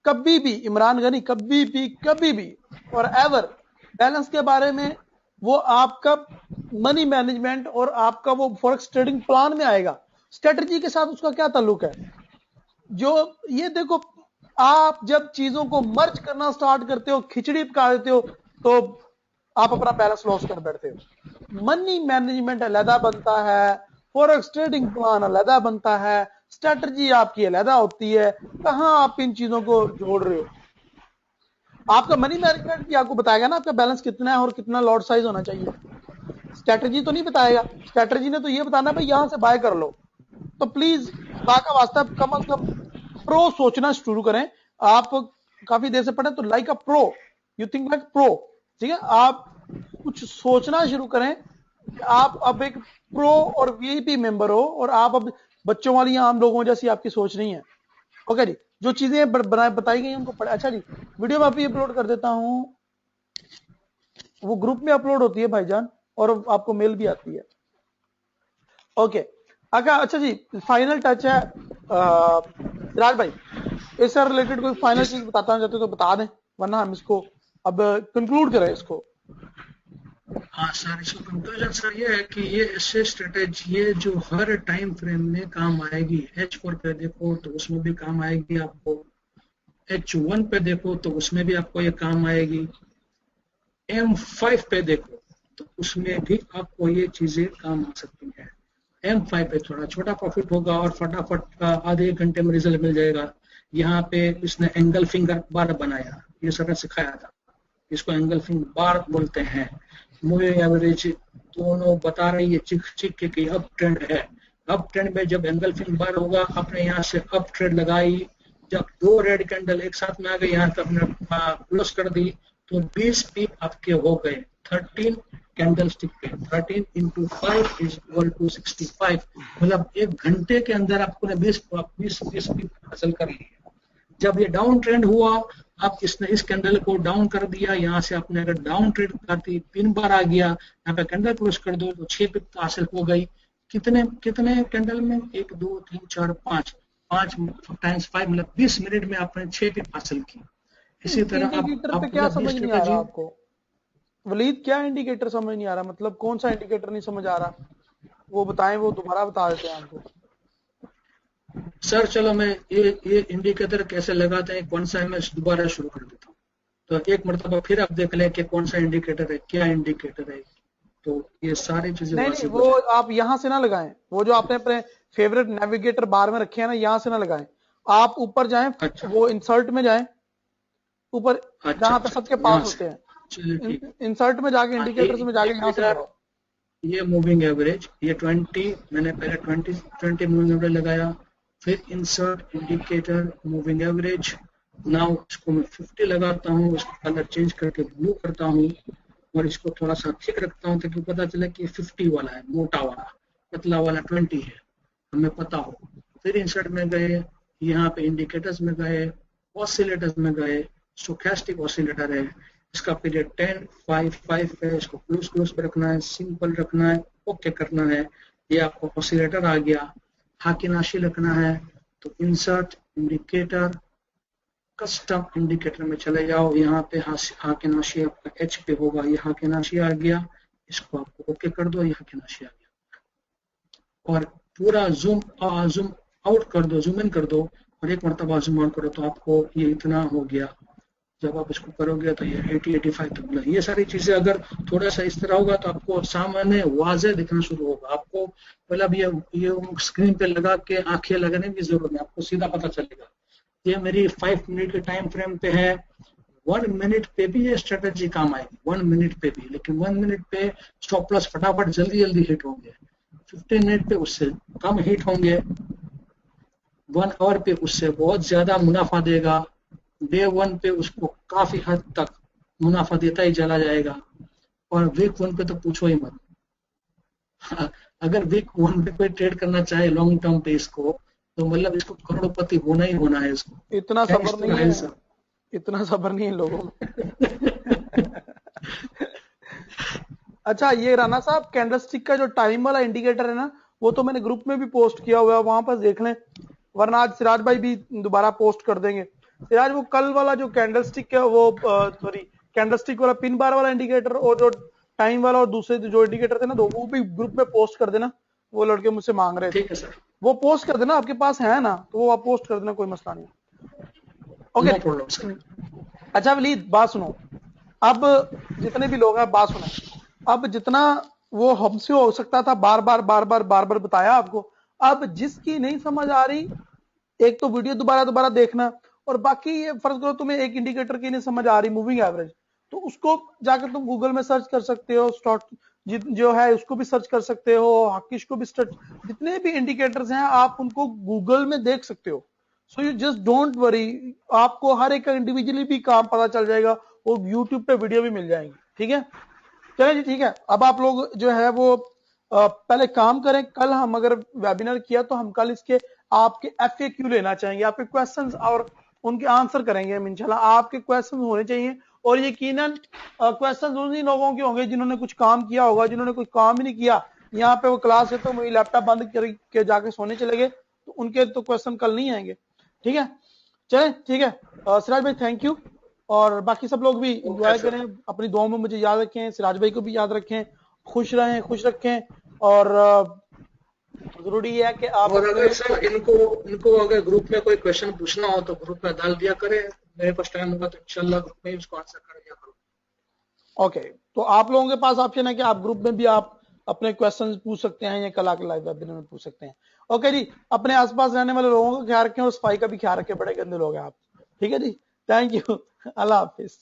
कभी भी इमरान गनी कभी भी और एवर बैलेंस के बारे में वो आपका मनी मैनेजमेंट और आपका वो फॉरेक्स ट्रेडिंग प्लान में आएगा, स्ट्रेटजी के साथ उसका क्या ताल्लुक है। जो ये देखो, आप जब चीजों को मर्ज करना स्टार्ट करते हो, खिचड़ी पका देते हो, तो आप अपना बैलेंस लॉस कर बैठते हो। मनी मैनेजमेंट अलहदा बनता है, फॉरेक्स ट्रेडिंग प्लान अलहदा बनता है, स्ट्रेटजी आपकी अलहदा होती है। कहां आप इन चीजों को जोड़ रहे हो? आपका मनी मैनेजमेंट भी आपको बताएगा ना आपका बैलेंस कितना है और कितना लॉट साइज होना चाहिए। स्ट्रेटजी तो नहीं बताएगा। स्ट्रेटजी ने तो ये बताना भाई यहां से बाय कर लो। तो प्लीज खुदा का वास्ता कम अज कम प्रो सोचना शुरू करें। आप काफी देर से पढ़े तो like a pro, you think like pro. ठीक है, आप कुछ सोचना शुरू करें कि आप अब एक प्रो और वीआईपी मेंबर हो और आप अब बच्चों वाली आम लोगों जैसी आपकी सोच नहीं है। ओके जी, जो चीजें बताई गई उनको पढ़े। अच्छा जी, वीडियो मैं अभी अपलोड कर देता हूं, वो ग्रुप में अपलोड होती है भाईजान और आपको मेल भी आती है। ओके, अच्छा जी, फाइनल टच है सिराज भाई, इससे रिलेटेड कोई फाइनल चीज बताना चाहते हो तो बता दें, वरना हम इसको अब कंक्लूड करें इसको। हाँ सर, इसका कंक्लूजन सर ये है कि ये ऐसे स्ट्रेटेजी है जो हर टाइम फ्रेम में काम आएगी। H4 पे देखो तो उसमें भी काम आएगी आपको, H1 पे देखो तो उसमें भी आपको ये काम आएगी, M5 पे देखो तो उसमें भी आपको ये चीजें काम आ सकती है। M5 पे थोड़ा छोटा प्रॉफिट होगा और फटाफट आधे 1 घंटे में रिजल्ट मिल जाएगा। यहाँ पे इसने एंगल फिंगर बार बनाया, ये सर ने सिखाया था, इसको एंगल फिंगर बार बोलते हैं। मूविंग एवरेज दोनों बता रही है चिक के कि अप ट्रेंड है। अप ट्रेंड में जब एंगल फिंगर बार होगा आपने यहाँ से अप ट्रेंड लगाई, जब 2 रेड कैंडल एक साथ में आ गई यहाँ पे आपने क्लोज कर दी तो 20 पीप आपके हो गए 13 कैंडल स्टिक पे। 13 into 5 is equal to 65, मतलब 1 घंटे के अंदर आपको 20 पीप हासिल कर लिया। जब ये डाउन ट्रेंड हुआ, आप इसने इस कैंडल को डाउन कर दिया, यहाँ से आपने अगर डाउन ट्रेंड करती पिन बार आ गया, यहाँ पे कैंडल क्लोज कर दो तो 6 पिप हासिल हो गई। कितने कितने कैंडल में, 1 2 3 4 5, 5 टाइम्स 5 मतलब 20 मिनट में आपने 6 टिप हासिल की। इसी तरह इंडिकेटर पे आप क्या मतलब समझ 20 नहीं आ रहा स्ट्रेटेजी। आपको वलीद, क्या इंडिकेटर समझ नहीं आ रहा, मतलब कौन सा इंडिकेटर नहीं समझ आ रहा, वो बताएं, वो दोबारा बता देते हैं हमको। सर चलो मैं ये इंडिकेटर कैसे लगाते हैं कौन सा है, मैं दोबारा शुरू कर देता हूँ। तो एक मरतबा फिर आप देख लें कि कौन सा इंडिकेटर है, क्या इंडिकेटर है, तो ये सारी चीजें नहीं नहीं, वाजिब हो वो जाए। आप यहां से ना लगाएं, वो जो आपने अपने फेवरेट नेविगेटर बार में रखे हैं ना, यहां से ना लगाएं। आप ऊपर जाएं, अच्छा वो इंसर्ट में जाएं, ऊपर अच्छा जहां पे अच्छा सबके अच्छा, पास यहाँ से। होते चलिए हैं, ठीक। इंसर्ट में जाके हाँ इंडिकेटर्स में जाके यहां से इंडिकेटर, लगाओ। ये मूविंग एवरेज, ये 20, मैंने पहले 20 मूविंग एवरेज लगाया, फिर insert indicator moving average. Now इसको मैं 50 लगाता हूँ, इसको कलर चेंज करके ब्लू करता हूँ, और इसको थोड़ा सा थिक रखता हूँ ताकि पता चले कि 50 वाला है, मोटा वाला, पतला वाला 20 है, हमें पता हो। फिर इंसर्ट में गए, यहाँ पे इंडिकेटर्स में गए, ऑसिलेटर्स में गए, स्टोचैस्टिक ऑसिलेटर है, इसका पीरियड 10 5 5 है, इसको क्लोज क्लोज पे रखना है, सिंपल रखना है, ओके करना है। ये आपको ऑसिलेटर आ गया। हाकिनाशी रखना है तो इंसर्ट इंडिकेटर, कस्टम इंडिकेटर में चले जाओ, यहाँ पे हाकिनाशी आपका एच पे होगा, ये हाकिनाशी आ गया, इसको आपको ओके कर दो, ये हाकिनाशी आ गया। और पूरा जूम आउट कर दो, जूम इन कर दो, और एक मरतबा जूम आउट करो तो आपको ये इतना हो गया। जब आप इसको करोगे तो ये 80-85 तक मिला। ये सारी चीजें अगर थोड़ा सा इस तरह होगा तो आपको सामने वाजे दिखना शुरू होगा। आपको मतलब ये स्क्रीन पे लगा के आंखें लगाने की जरूरत नहीं, आपको सीधा पता चलेगा। ये मेरी 5 मिनट के टाइम फ्रेम पे है। 1 मिनट पे भी ये स्ट्रेटेजी काम आएगी, 1 मिनट पे भी, लेकिन 1 मिनट पे स्टॉप लॉस फटाफट जल्दी जल्दी हिट होंगे। 15 मिनट पे उससे कम हिट होंगे। 1 आवर पे उससे बहुत ज्यादा मुनाफा देगा। डे 1 पे उसको काफी हद तक मुनाफा देता ही चला जाएगा। और वीक 1 पे तो पूछो ही मत। अगर वीक 1 पे कोई ट्रेड करना चाहे लॉन्ग टर्म पे इसको, तो मतलब इसको करोड़पति होना ही होना है इसको। इतना थैंक्स सब्र टू नहीं है, राहिल सर। इतना सब्र नहीं है लोगों में। अच्छा, ये राना साहब, कैंडलस्टिक का जो टाइम वाला इंडिकेटर है ना, वो तो मैंने ग्रुप में भी पोस्ट किया हुआ है, वहां पर देख लें, वरना आज सिराज भाई भी दोबारा पोस्ट कर देंगे। सिराज, वो कल वाला जो कैंडलस्टिक है, वो सॉरी, कैंडलस्टिक वाला पिन बार वाला इंडिकेटर और जो टाइम वाला और दूसरे जो इंडिकेटर थे ना, दो, वो भी ग्रुप में पोस्ट कर देना। वो लड़के मुझसे मांग रहे थे, ठीक है सर, वो पोस्ट कर देना, आपके पास है ना, तो वो आप पोस्ट कर देना, कोई मसला नहीं। ओके नो प्रॉब्लम जी। सर। अच्छा वलीद, बात सुनो, अब जितने भी लोग हैं बात सुने, अब जितना वो हमसे हो सकता था बार बार बताया आपको। अब जिसकी नहीं समझ आ रही, एक तो वीडियो दोबारा दोबारा देखना, और बाकी ये फर्ज करो तुम्हें एक इंडिकेटर की नहीं समझ आ रही, मूविंग एवरेज, तो उसको जाकर तुम गूगल में सर्च कर सकते हो, स्टॉक जो है उसको भी सर्च कर सकते हो, हकिश को भी सर्च, जितने भी इंडिकेटर्स हैं आप उनको गूगल में देख सकते हो। So you just don't worry, आपको हर एक का इंडिविजुअली भी काम पता चल जाएगा, और यूट्यूब पे वीडियो भी मिल जाएंगी। ठीक है, चलिए जी, ठीक है। अब आप लोग जो है वो पहले काम करें, कल हम अगर वेबिनार किया तो हम कल इसके आपके एफएक्यू लेना चाहेंगे, आपके क्वेश्चंस और उनके आंसर करेंगे हम इंशाल्लाह। आपके क्वेश्चंस होने चाहिए, और यकीनन क्वेश्चंस उन्हीं लोगों के होंगे जिन्होंने कुछ काम किया होगा, जिन्होंने कोई काम ही नहीं किया, यहाँ पे वो क्लास है तो वही लैपटॉप बंद करके जाके सोने चले गए, तो उनके तो क्वेश्चन कल नहीं आएंगे। ठीक है, चलें, ठीक है। सिराज भाई थैंक यू, और बाकी सब लोग भी ओके इंजॉय सर। करें, अपनी दुआओं में मुझे याद रखें, सिराज भाई को भी याद रखें, खुश रहें, खुश रखें। और जरूरी है कि आप और अपने, अगर सर इनको अगर ग्रुप में कोई क्वेश्चन पूछना हो तो ग्रुप में डाल दिया करें, मेरे पास टाइम होगा तो इंशाल्लाह ग्रुप में उसको आंसर कर दिया करूँ। ओके, तो आप लोगों के पास ऑप्शन है कि आप ग्रुप में भी आप अपने क्वेश्चंस पूछ सकते हैं, या कल आके लाइव वेबिनार में पूछ सकते हैं। ओके जी, अपने आसपास रहने वाले लोगों का ख्याल रखें, और सफाई का भी ख्याल रखें, बड़े गंदे लोग हैं आप। ठीक है जी, थैंक यू। Allah Hafiz.